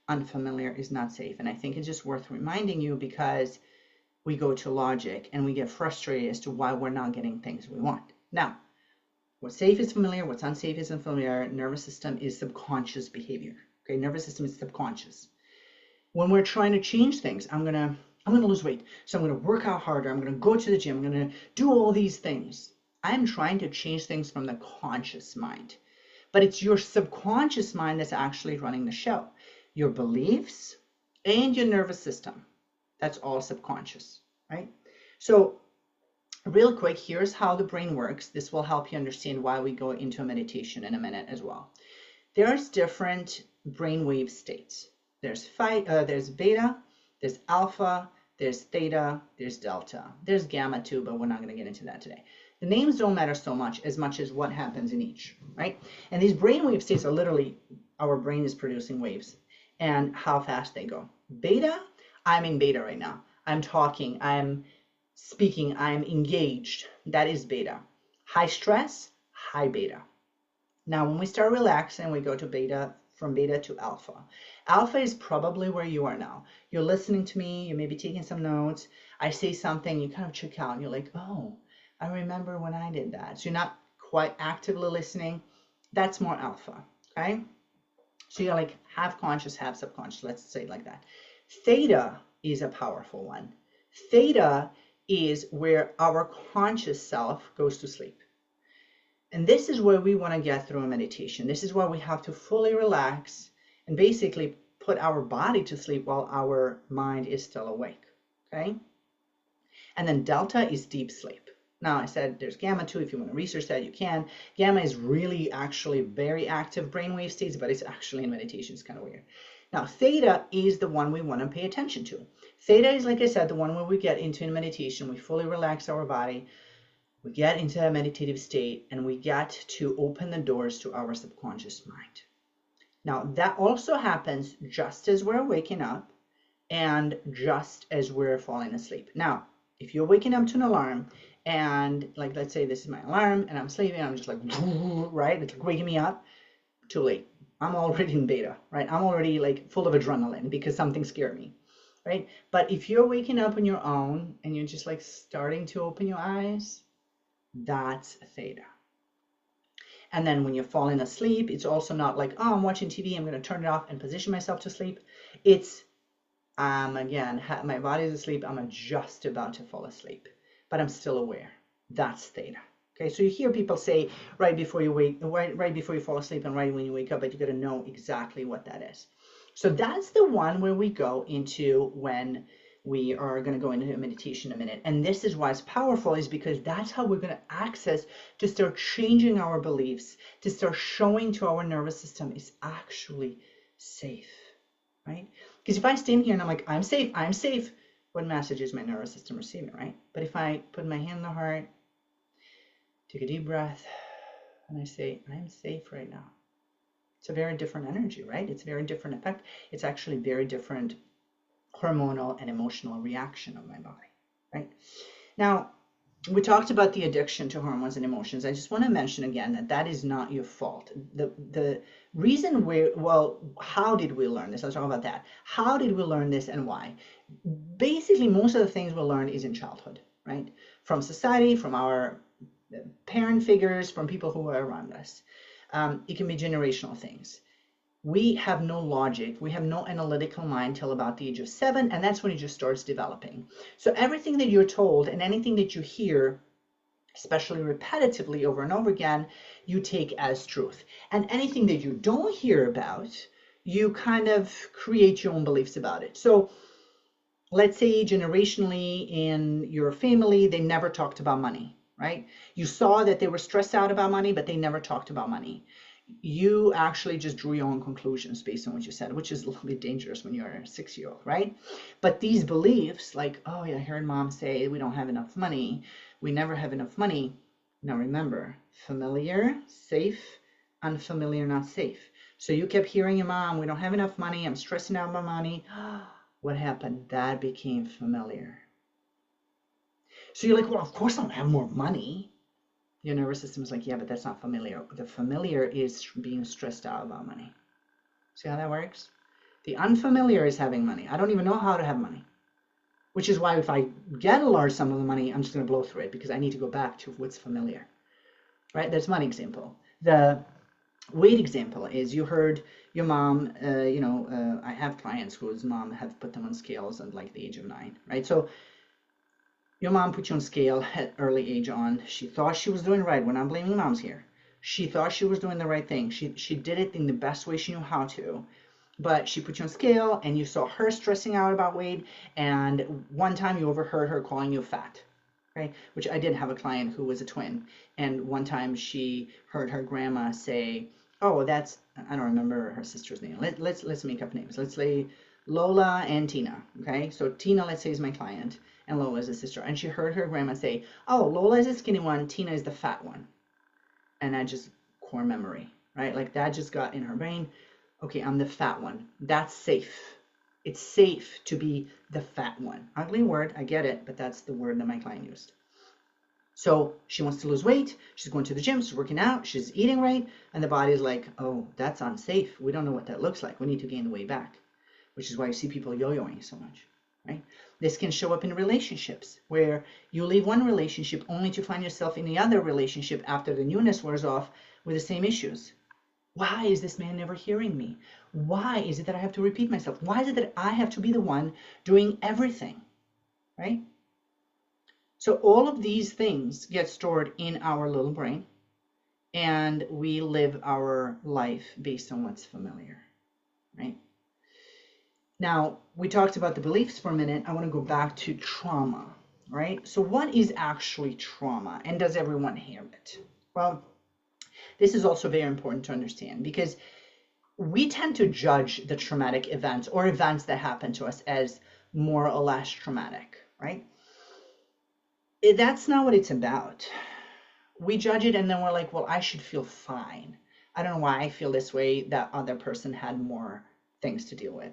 unfamiliar is not safe. And I think it's just worth reminding you because we go to logic and we get frustrated as to why we're not getting things we want. Now, what's safe is familiar, what's unsafe is unfamiliar. Nervous system is subconscious behavior. Okay, nervous system is subconscious. When we're trying to change things, I'm gonna lose weight, so I'm gonna work out harder, I'm gonna go to the gym, I'm gonna do all these things. I'm trying to change things from the conscious mind. But it's your subconscious mind that's actually running the show. Your beliefs and your nervous system. That's all subconscious, right? So real quick, here's how the brain works. This will help you understand why we go into a meditation in a minute as well. There's different brainwave states. There's beta, there's alpha, there's theta, there's delta. There's gamma too, but we're not going to get into that today. The names don't matter so much as what happens in each, right? And these brainwave states are literally, our brain is producing waves and how fast they go. Beta, I'm in beta right now. I'm talking, I'm speaking, I'm engaged. That is beta. High stress, high beta. Now, when we start relaxing, we go to beta, from beta to alpha. Alpha is probably where you are now. You're listening to me, you may be taking some notes. I say something, you kind of check out and you're like, oh, I remember when I did that. So you're not quite actively listening. That's more alpha, okay? So you're like half conscious, half subconscious. Let's say it like that. Theta is a powerful one. Theta is where our conscious self goes to sleep. And this is where we want to get through a meditation. This is where we have to fully relax and basically put our body to sleep while our mind is still awake, okay? And then delta is deep sleep. Now, I said there's gamma too. If you want to research that, you can. Gamma is really actually very active brainwave states, but it's actually in meditation. It's kind of weird. Now, theta is the one we want to pay attention to. Theta is, like I said, the one where we get into meditation. We fully relax our body. We get into a meditative state, and we get to open the doors to our subconscious mind. Now, that also happens just as we're waking up and just as we're falling asleep. Now, If you're waking up to an alarm and like, let's say this is my alarm and I'm sleeping, I'm just like, right? It's like waking me up, too late. I'm already in beta, right? I'm already like full of adrenaline because something scared me, right? But if you're waking up on your own and you're just like starting to open your eyes, that's theta. And then when you're falling asleep, it's also not like, oh, I'm watching TV, I'm going to turn it off and position myself to sleep. It's, again, my body's asleep, I'm just about to fall asleep, but I'm still aware. That's theta. Okay, so you hear people say right before you wake, right before you fall asleep and right when you wake up, but you got to know exactly what that is. So that's the one where we go into when we are going to go into meditation in a minute. And this is why it's powerful, is because that's how we're going to access to start changing our beliefs, to start showing to our nervous system it's actually safe, right? Because if I stand here and I'm like, I'm safe, what message is my nervous system receiving, right? But if I put my hand on the heart, take a deep breath, and I say, I'm safe right now. It's a very different energy, right? It's a very different effect. It's actually very different hormonal and emotional reaction of my body, right? Now, we talked about the addiction to hormones and emotions. I just want to mention again that that is not your fault. The reason how did we learn this? Let's talk about that. How did we learn this and why? Basically, most of the things we learn is in childhood, right? From society, from our parent figures, from people who are around us. It can be generational things. We have no logic, we have no analytical mind till about the age of 7, and that's when it just starts developing. So everything that you're told and anything that you hear, especially repetitively over and over again, you take as truth. And anything that you don't hear about, you kind of create your own beliefs about it. So let's say generationally in your family, they never talked about money, right? You saw that they were stressed out about money, but they never talked about money. You actually just drew your own conclusions based on what you said, which is a little bit dangerous when you're a 6-year-old, right? But these beliefs, like, oh yeah, I heard mom say we don't have enough money, we never have enough money. Now remember, familiar, safe, unfamiliar, not safe. So you kept hearing your mom, we don't have enough money, I'm stressing out about money. What happened? That became familiar. So you're like, well, of course I don't have more money. Your nervous system is like, yeah, but that's not familiar. The familiar is being stressed out about money. See how that works? The unfamiliar is having money. I don't even know how to have money. Which is why if I get a large sum of the money, I'm just going to blow through it because I need to go back to what's familiar. Right? That's one example. The weight example is you heard your mom, I have clients whose mom have put them on scales at like the age of 9, right? So your mom put you on scale at early age on. She thought she was doing right. We're not blaming moms here. She thought she was doing the right thing. She did it in the best way she knew how to. But she put you on scale and you saw her stressing out about weight. And one time you overheard her calling you fat, right? Which I did have a client who was a twin. And one time she heard her grandma say, oh, that's, I don't remember her sister's name. Let's make up names. Let's say Lola and Tina, okay? So Tina, let's say, is my client, and Lola is the sister. And she heard her grandma say, oh, Lola is the skinny one, Tina is the fat one. And that just core memory, right? Like that just got in her brain. Okay, I'm the fat one. That's safe. It's safe to be the fat one. Ugly word, I get it, but that's the word that my client used. So she wants to lose weight. She's going to the gym. She's working out. She's eating right. And the body's like, oh, that's unsafe. We don't know what that looks like. We need to gain the weight back, which is why you see people yo-yoing so much, right? This can show up in relationships where you leave one relationship only to find yourself in the other relationship after the newness wears off with the same issues. Why is this man never hearing me? Why is it that I have to repeat myself? Why is it that I have to be the one doing everything, right? So all of these things get stored in our little brain, and we live our life based on what's familiar, right? Now, we talked about the beliefs for a minute. I want to go back to trauma, right? So what is actually trauma, and does everyone hear it? Well, this is also very important to understand because we tend to judge the traumatic events or events that happen to us as more or less traumatic, right? That's not what it's about. We judge it and then we're like, well, I should feel fine. I don't know why I feel this way. That other person had more things to deal with.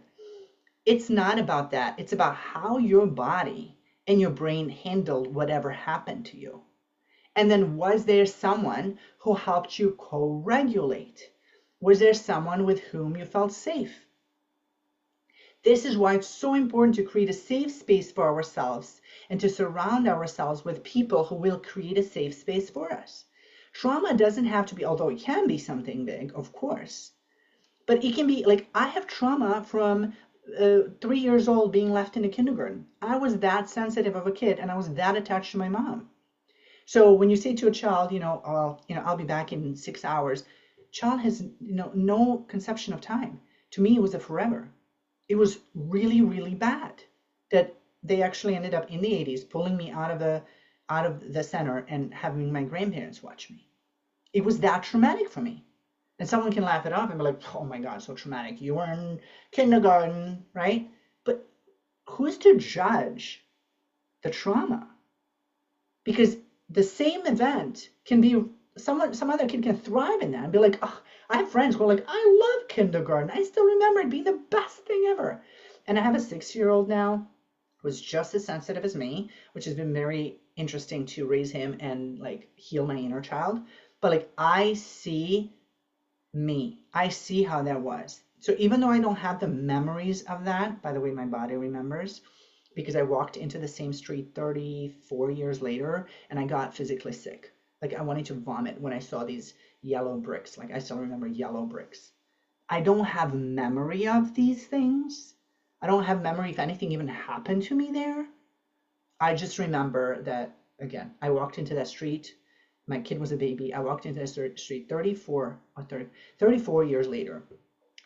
It's not about that. It's about how your body and your brain handled whatever happened to you? And then was there someone who helped you co-regulate? Was there someone with whom you felt safe? This is why it's so important to create a safe space for ourselves and to surround ourselves with people who will create a safe space for us. Trauma doesn't have to be, although it can be something big, of course, but it can be like, I have trauma from 3 years old being left in a kindergarten. I was that sensitive of a kid and I was that attached to my mom. So when you say to a child, I'll be back in 6 hours, child has no conception of time. To me, it was a forever. It was really, really bad that they actually ended up in the 80s pulling me out of the center and having my grandparents watch me. It was that traumatic for me. And someone can laugh it off and be like, oh my God, so traumatic. You were in kindergarten, right? But who's to judge the trauma? Because the same event can be, some other kid can thrive in that and be like, oh, I have friends who are like, I love kindergarten. I still remember it being the best thing ever. And I have a 6-year-old now who's just as sensitive as me, which has been very interesting to raise him and like heal my inner child. But like, I see how that was. So even though I don't have the memories of that, by the way, my body remembers, because I walked into the same street 34 years later and I got physically sick. Like I wanted to vomit when I saw these yellow bricks. Like I still remember yellow bricks. I don't have memory of these things. I don't have memory if anything even happened to me there. I just remember that, again, I walked into that street. My kid was a baby. I walked into that street 34 years later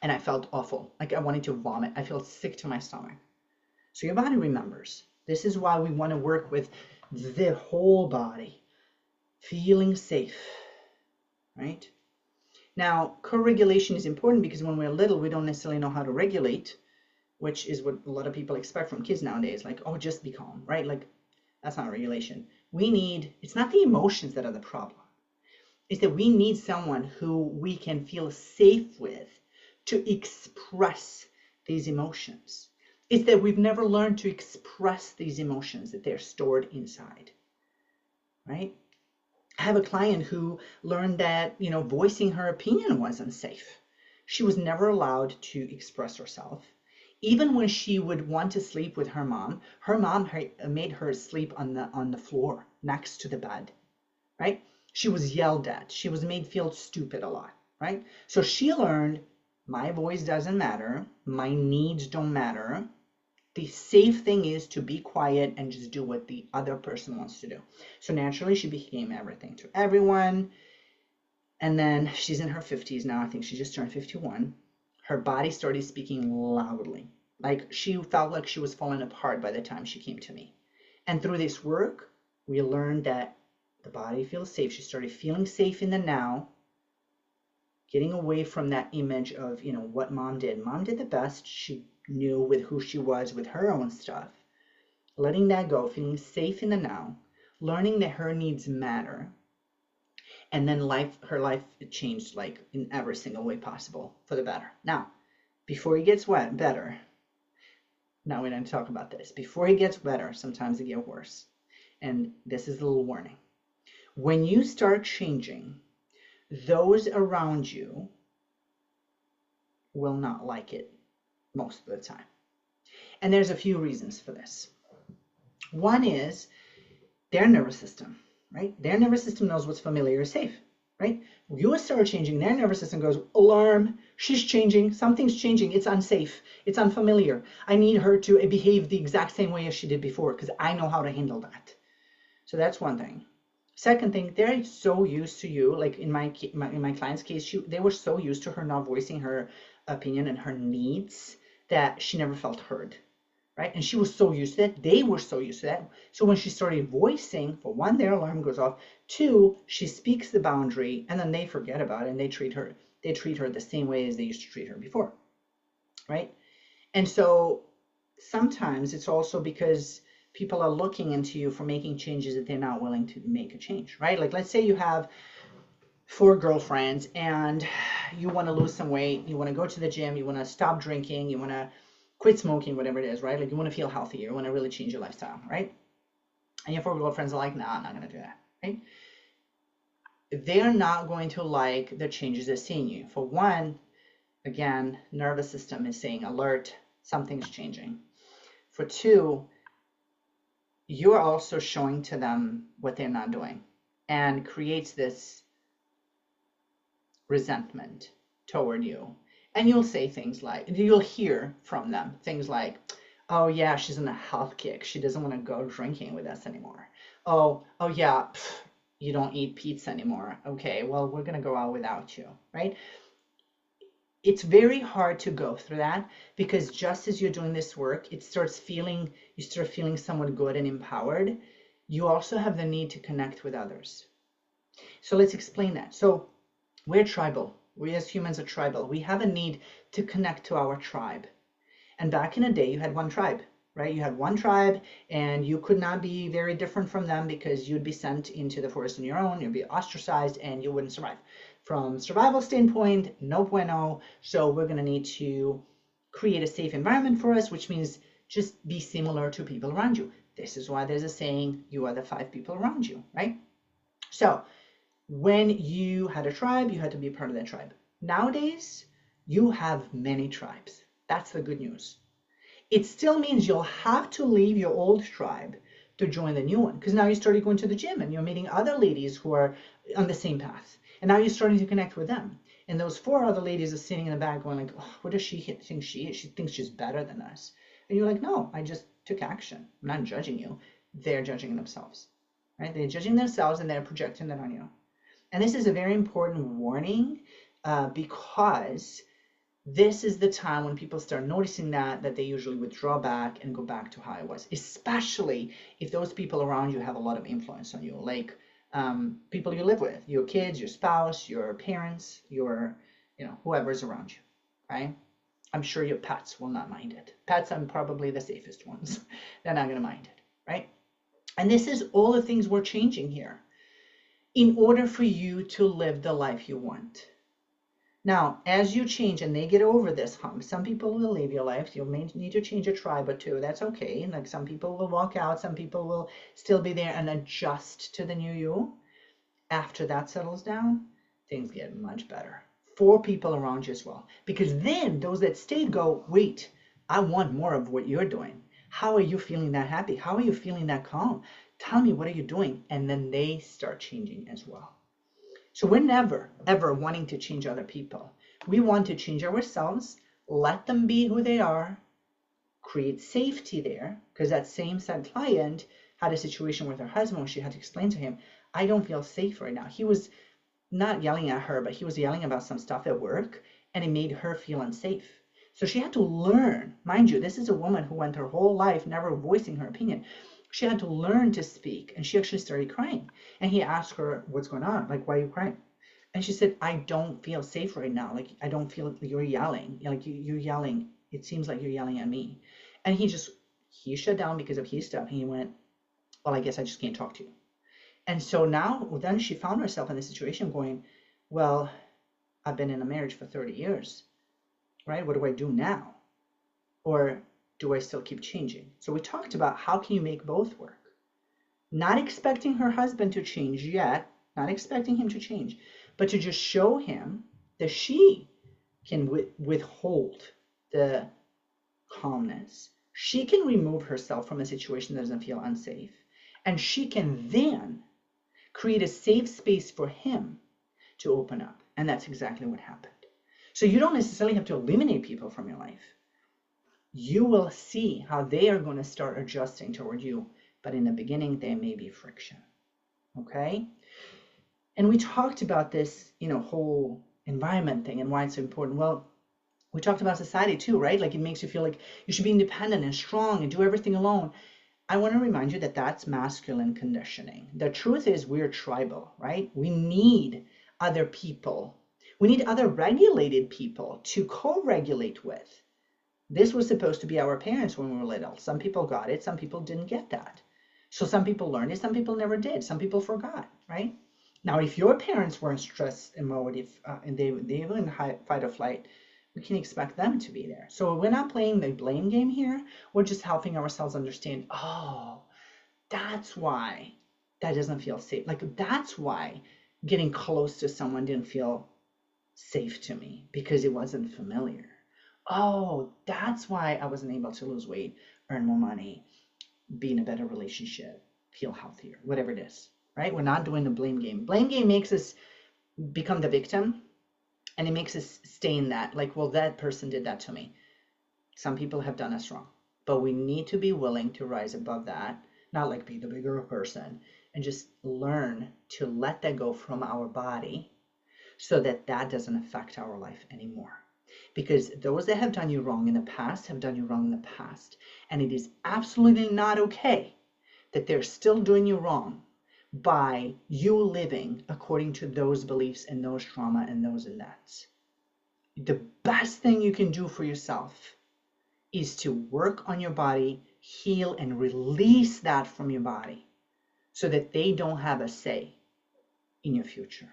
and I felt awful. Like I wanted to vomit. I felt sick to my stomach. So your body remembers. This is why we want to work with the whole body, feeling safe, right? Now, co-regulation is important because when we're little, we don't necessarily know how to regulate, which is what a lot of people expect from kids nowadays. Like, oh, just be calm, right? Like, that's not regulation. It's not the emotions that are the problem. It's that we need someone who we can feel safe with to express these emotions. It's that we've never learned to express these emotions, that they're stored inside, right? I have a client who learned that, voicing her opinion was unsafe. She was never allowed to express herself. Even when she would want to sleep with her mom made her sleep on the floor next to the bed, right? She was yelled at. She was made feel stupid a lot, right? So she learned, my voice doesn't matter. My needs don't matter. The safe thing is to be quiet and just do what the other person wants to do. So naturally, she became everything to everyone. And then she's in her 50s now. I think she just turned 51. Her body started speaking loudly. Like she felt like she was falling apart by the time she came to me. And through this work, we learned that the body feels safe. She started feeling safe in the now, getting away from that image of, what mom did. Mom did the best she knew with who she was, with her own stuff. Letting that go, feeling safe in the now, learning that her needs matter. And then her life changed like in every single way possible for the better. Now, before it gets better, now we don't talk about this. Before it gets better, sometimes it gets worse. And this is a little warning. When you start changing, those around you will not like it most of the time. And there's a few reasons for this. One is their nervous system, right? Their nervous system knows what's familiar is safe, right? You start changing, their nervous system goes, alarm, she's changing, something's changing, it's unsafe, it's unfamiliar. I need her to behave the exact same way as she did before because I know how to handle that. So that's one thing. Second thing, they're so used to you, like in my client's case, they were so used to her not voicing her opinion and her needs that she never felt heard, right? And she was so used to that. They were so used to that. So when she started voicing, for one, their alarm goes off. Two, she speaks the boundary, and then they forget about it, and they treat her the same way as they used to treat her before, right? And so sometimes it's also because people are looking into you for making changes that they're not willing to make a change, right? Like let's say you have 4 girlfriends and you want to lose some weight, you want to go to the gym, you want to stop drinking, you want to quit smoking, whatever it is, right? Like you want to feel healthier, you want to really change your lifestyle, right? and your 4 girlfriends are like, nah, I'm not going to do that, right? They're not going to like the changes they're seeing you. For one, again, nervous system is saying alert, something's changing. For two, you're also showing to them what they're not doing, and creates this resentment toward you. And you'll say things like, you'll hear from them things like, oh yeah, she's in a health kick. She doesn't want to go drinking with us anymore. Oh yeah, you don't eat pizza anymore. Okay, well, we're going to go out without you, right? It's very hard to go through that, because just as you're doing this work, you start feeling somewhat good and empowered. You also have the need to connect with others. So let's explain that. So we're tribal. We as humans are tribal. We have a need to connect to our tribe. And back in the day, you had one tribe, right? You had one tribe, and you could not be very different from them, because you'd be sent into the forest on your own, you'd be ostracized, and you wouldn't survive. From survival standpoint, no bueno. So we're going to need to create a safe environment for us, which means just be similar to people around you. This is why there's a saying, you are the 5 people around you, right? So when you had a tribe, you had to be part of that tribe. Nowadays, you have many tribes. That's the good news. It still means you'll have to leave your old tribe to join the new one, because now you started going to the gym and you're meeting other ladies who are on the same path. And now you're starting to connect with them. And those 4 other ladies are sitting in the back going like, oh, what does she think she is? She thinks she's better than us. And you're like, no, I just took action. I'm not judging you. They're judging themselves, right? They're judging themselves and they're projecting that on you. And this is a very important warning, because this is the time when people start noticing that they usually withdraw back and go back to how it was, especially if those people around you have a lot of influence on you, like people you live with, your kids, your spouse, your parents, your, whoever's around you, right? I'm sure your pets will not mind it. Pets are probably the safest ones. They're not going to mind it, right? And this is all the things we're changing here in order for you to live the life you want. Now, as you change and they get over this hump, some people will leave your life. You'll need to change a tribe or two. That's okay. Like, some people will walk out. Some people will still be there and adjust to the new you. After that settles down, things get much better for people around you as well. Because then those that stayed go, wait, I want more of what you're doing. How are you feeling that happy? How are you feeling that calm? Tell me, what are you doing? And then they start changing as well. So we're never, ever wanting to change other people. We want to change ourselves, let them be who they are, create safety there, because that same said client had a situation with her husband where she had to explain to him, I don't feel safe right now. He was not yelling at her, but he was yelling about some stuff at work, and it made her feel unsafe. So she had to learn, mind you, this is a woman who went her whole life never voicing her opinion. She had to learn to speak, and she actually started crying. And he asked her, what's going on? Like, why are you crying? And she said, I don't feel safe right now. Like, I don't feel like you're yelling. Like, you're yelling. It seems like you're yelling at me. And he shut down because of his stuff. And he went, well, I guess I just can't talk to you. And so then she found herself in this situation going, well, I've been in a marriage for 30 years, right? What do I do now? Or do I still keep changing? So we talked about how can you make both work? Not expecting her husband to change yet, not expecting him to change, but to just show him that she can withhold the calmness. She can remove herself from a situation that doesn't feel unsafe. And she can then create a safe space for him to open up. And that's exactly what happened. So you don't necessarily have to eliminate people from your life. You will see how they are going to start adjusting toward you. But in the beginning, there may be friction. Okay? And we talked about this, whole environment thing and why it's so important. Well, we talked about society too, right? Like, it makes you feel like you should be independent and strong and do everything alone. I want to remind you that that's masculine conditioning. The truth is we're tribal, right? We need other people. We need other regulated people to co-regulate with. This was supposed to be our parents when we were little. Some people got it, some people didn't get that. So some people learned it, some people never did. Some people forgot, right? Now, if your parents were in stress mode, and they were in fight or flight, we can expect them to be there. So we're not playing the blame game here. We're just helping ourselves understand, That's why that doesn't feel safe. Like, that's why getting close to someone didn't feel safe to me, because it wasn't familiar. Oh, that's why I wasn't able to lose weight, earn more money, be in a better relationship, feel healthier, whatever it is, right? We're not doing the blame game. Blame game makes us become the victim, and it makes us stay in that, like, well, that person did that to me. Some people have done us wrong, but we need to be willing to rise above that, not like be the bigger person, and just learn to let that go from our body so that that doesn't affect our life anymore. Because those that have done you wrong in the past have done you wrong in the past. And it is absolutely not okay that they're still doing you wrong by you living according to those beliefs and those trauma and those and that's. The best thing you can do for yourself is to work on your body, heal, and release that from your body so that they don't have a say in your future,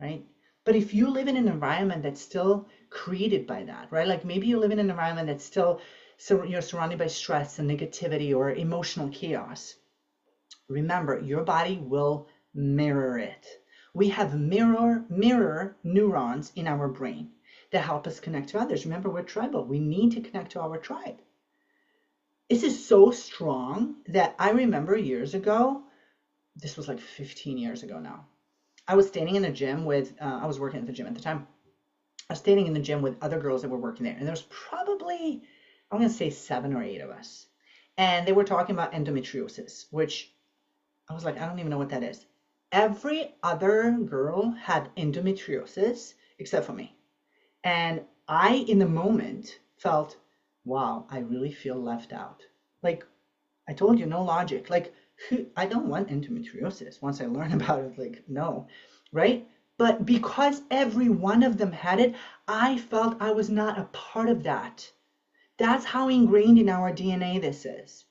right? But if you live in an environment that's still created by that, right? Like maybe you live in an environment that's still, so you're surrounded by stress and negativity or emotional chaos. Remember, your body will mirror it. We have mirror neurons in our brain that help us connect to others. Remember, we're tribal. We need to connect to our tribe. This is so strong that I remember years ago, this was like 15 years ago now, I was standing in the gym with, I was working at the gym at the time. I was standing in the gym with other girls that were working there. And there was probably, I'm going to say 7 or 8 of us. And they were talking about endometriosis, which I was like, I don't even know what that is. Every other girl had endometriosis except for me. And I, in the moment, felt, wow, I really feel left out. Like, I told you, no logic. Like, I don't want endometriosis. Once I learn about it, like, no, right? But because every one of them had it, I felt I was not a part of that. That's how ingrained in our DNA this is.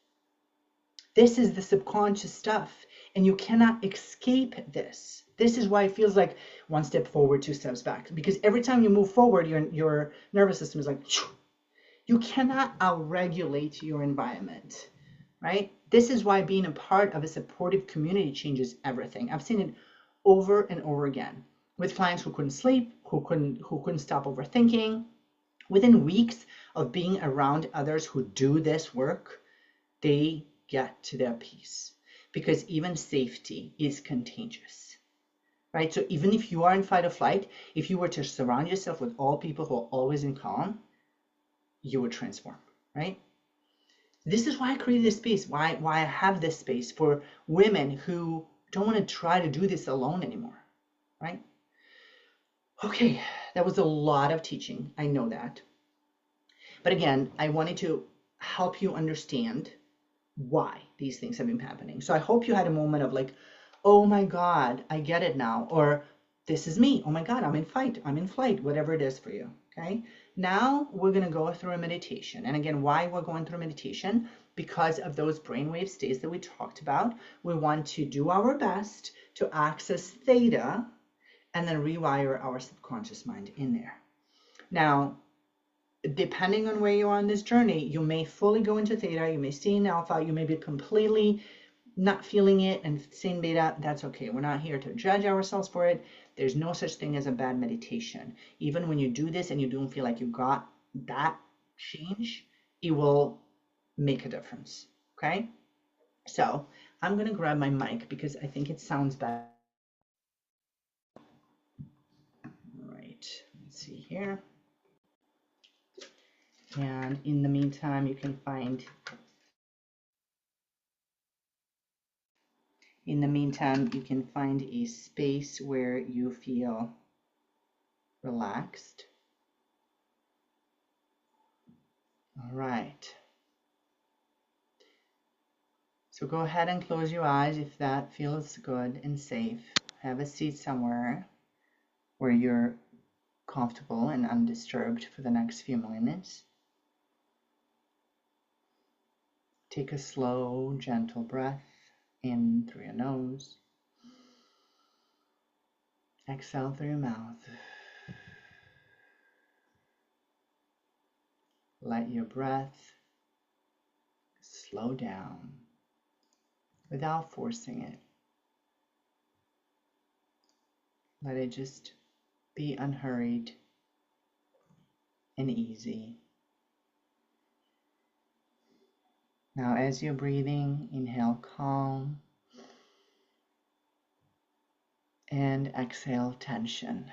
This is the subconscious stuff, and you cannot escape this. This is why it feels like one step forward, 2 steps back. Because every time you move forward, your nervous system is like, you cannot outregulate your environment, right? This is why being a part of a supportive community changes everything. I've seen it over and over again with clients who couldn't sleep, who couldn't stop overthinking. Within weeks of being around others who do this work, they get to their peace, because even safety is contagious, right? So even if you are in fight or flight, if you were to surround yourself with all people who are always in calm, you would transform, right? This is why I created this space, why I have this space for women who don't want to try to do this alone anymore, right? Okay, that was a lot of teaching, I know that. But again, I wanted to help you understand why these things have been happening. So I hope you had a moment of like, oh my God, I get it now. Or this is me. Oh my God, I'm in fight. I'm in flight, whatever it is for you. Okay. Now we're going to go through a meditation. And again, why we're going through meditation? Because of those brainwave states that we talked about. We want to do our best to access theta and then rewire our subconscious mind in there. Now, depending on where you are on this journey, you may fully go into theta, you may stay in alpha, you may be completely not feeling it and stay in beta. That's okay. We're not here to judge ourselves for it. There's no such thing as a bad meditation. Even when you do this and you don't feel like you got that change, it will make a difference. Okay? So I'm going to grab my mic because I think it sounds better. All right. Let's see here. And in the meantime, you can find a space where you feel relaxed. All right. So go ahead and close your eyes if that feels good and safe. Have a seat somewhere where you're comfortable and undisturbed for the next few minutes. Take a slow, gentle breath in through your nose. Exhale through your mouth. Let your breath slow down. without forcing it. Let it just be unhurried and easy. Now, as you're breathing, inhale calm and exhale tension.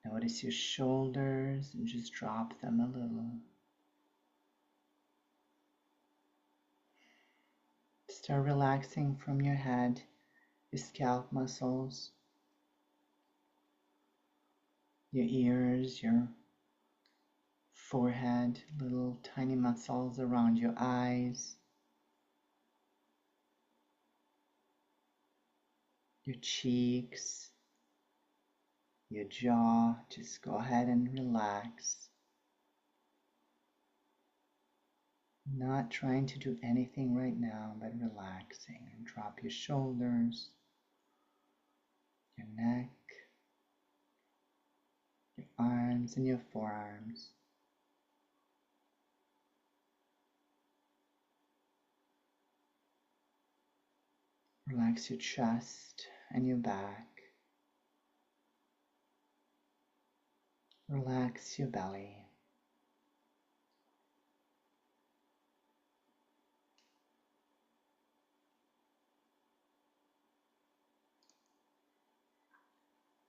Notice your shoulders and just drop them a little. Start relaxing from your head, your scalp muscles, your ears, your forehead, little tiny muscles around your eyes, your cheeks, your jaw. Just go ahead and relax. Not trying to do anything right now, but relaxing. And drop your shoulders, your neck, your arms and your forearms. Relax your chest and your back. Relax your belly.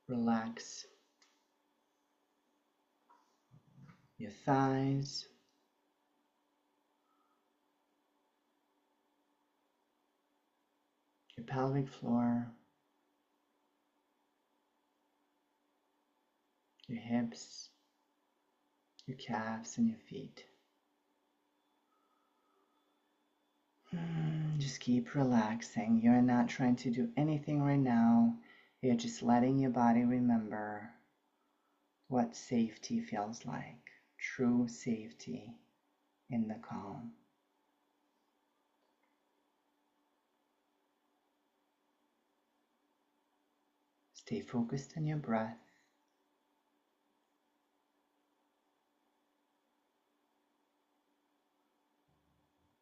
Relax your thighs, your pelvic floor, your hips, your calves, and your feet. Just keep relaxing. You're not trying to do anything right now. You're just letting your body remember what safety feels like. True safety in the calm. Stay focused on your breath.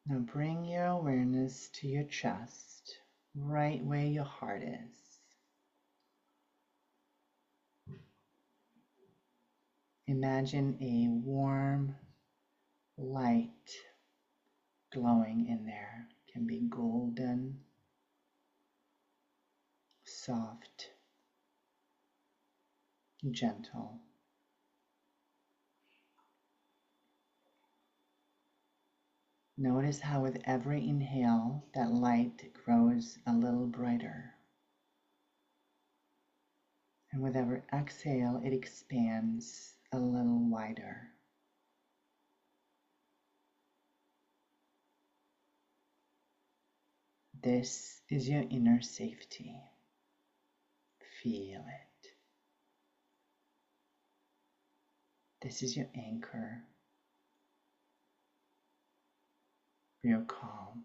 Now bring your awareness to your chest, right where your heart is. Imagine a warm light glowing in there. It can be golden, soft, gentle. Notice how with every inhale, that light grows a little brighter. And with every exhale, it expands a little wider. This is your inner safety. Feel it. This is your anchor. Your calm.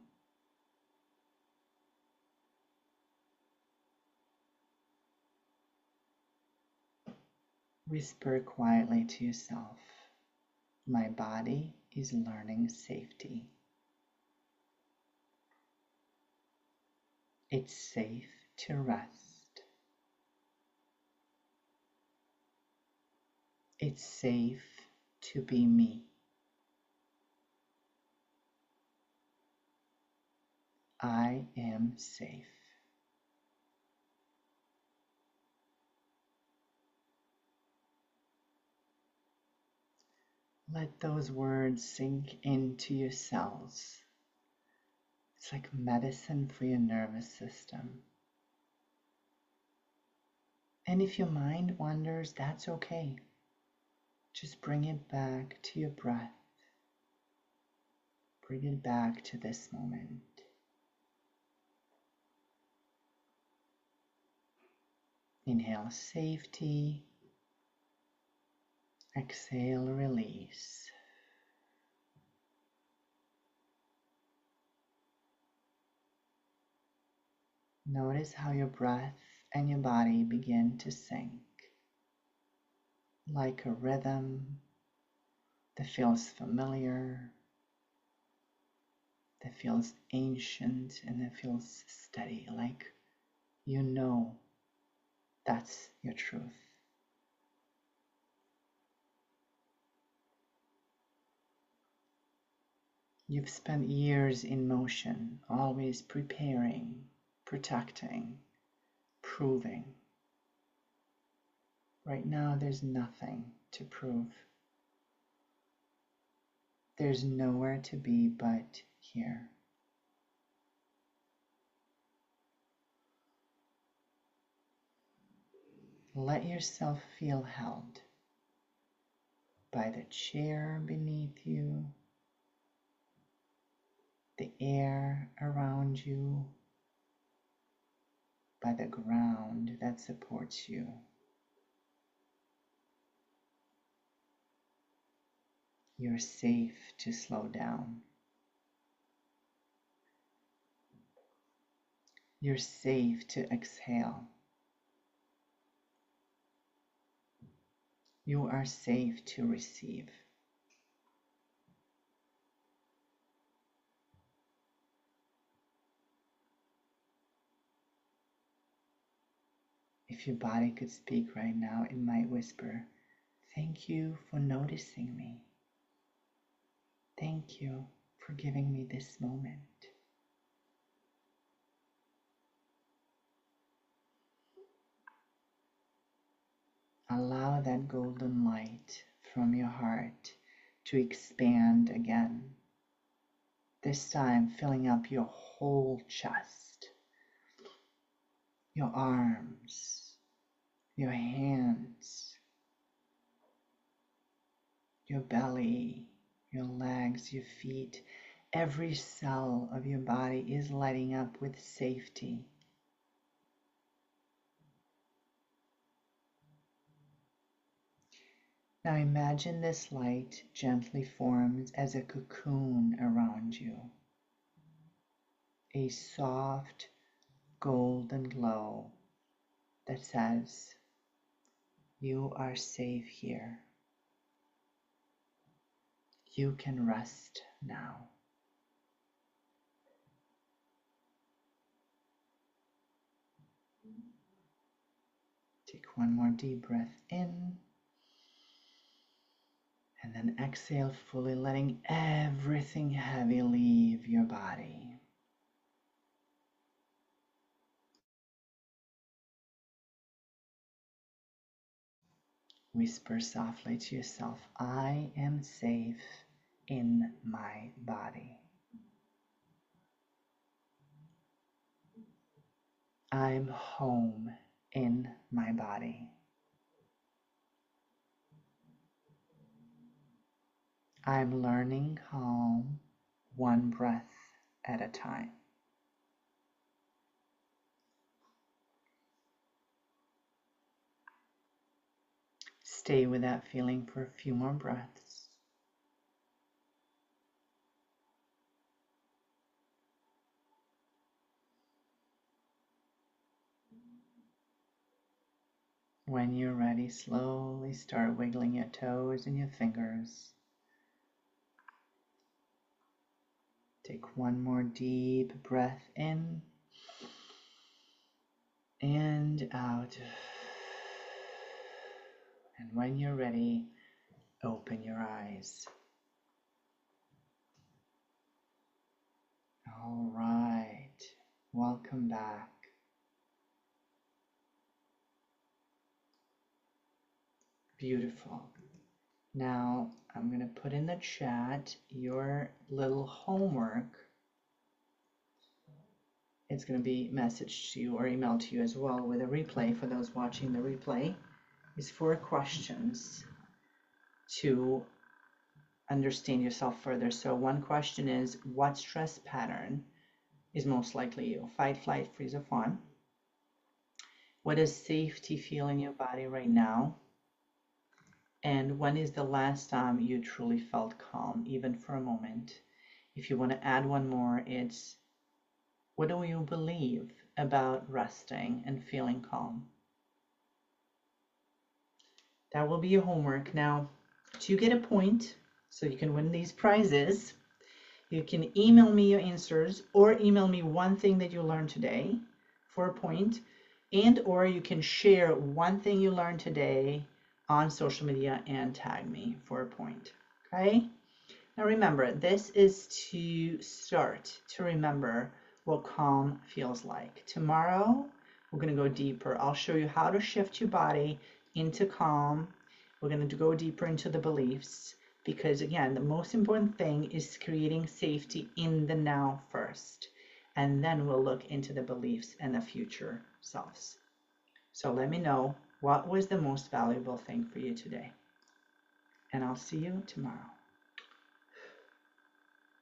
Whisper quietly to yourself, my body is learning safety. It's safe to rest. It's safe to be me. I am safe. Let those words sink into your cells. It's like medicine for your nervous system. And if your mind wanders, that's okay. Just bring it back to your breath. Bring it back to this moment. Inhale safety. Exhale release. Notice how your breath and your body begin to sync, like a rhythm that feels familiar feels ancient and it feels steady, like you know that's your truth. You've spent years in motion, always preparing, protecting, proving. Right now, there's nothing to prove. There's nowhere to be but here. Let yourself feel held by the chair beneath you, the air around you, by the ground that supports you. You're safe to slow down. You're safe to exhale. You are safe to receive. If your body could speak right now, it might whisper, "Thank you for noticing me. Thank you for giving me this moment." Allow that golden light from your heart to expand again, this time filling up your whole chest, your arms, your hands, your belly, your legs, your feet. Every cell of your body is lighting up with safety. Now imagine this light gently forms as a cocoon around you, a soft golden glow that says, "You are safe here. You can rest now." Take one more deep breath in. And then exhale fully, letting everything heavy leave your body. Whisper softly to yourself, "I am safe in my body. I'm home in my body. I'm learning calm, one breath at a time." Stay with that feeling for a few more breaths. When you're ready, slowly start wiggling your toes and your fingers. Take one more deep breath in and out. And when you're ready, open your eyes. All right, welcome back. Beautiful. Now I'm going to put in the chat your little homework. It's going to be messaged to you or emailed to you as well with a replay for those watching the replay. It's 4 questions to understand yourself further. So one question is, what stress pattern is most likely you? Fight, flight, freeze, or fawn? What does safety feel in your body right now? And when is the last time you truly felt calm, even for a moment? If you want to add one more, it's, what do you believe about resting and feeling calm? That will be your homework. Now, to get a point, so you can win these prizes, You can email me your answers or email me one thing that you learned today for a point, and or you can share one thing you learned today on social media and tag me for a point. Okay? Now remember, this is to start to remember what calm feels like. Tomorrow, we're going to go deeper. I'll show you how to shift your body into calm. We're going to go deeper into the beliefs because, again, the most important thing is creating safety in the now first. And then we'll look into the beliefs and the future selves. So let me know what was the most valuable thing for you today. And I'll see you tomorrow.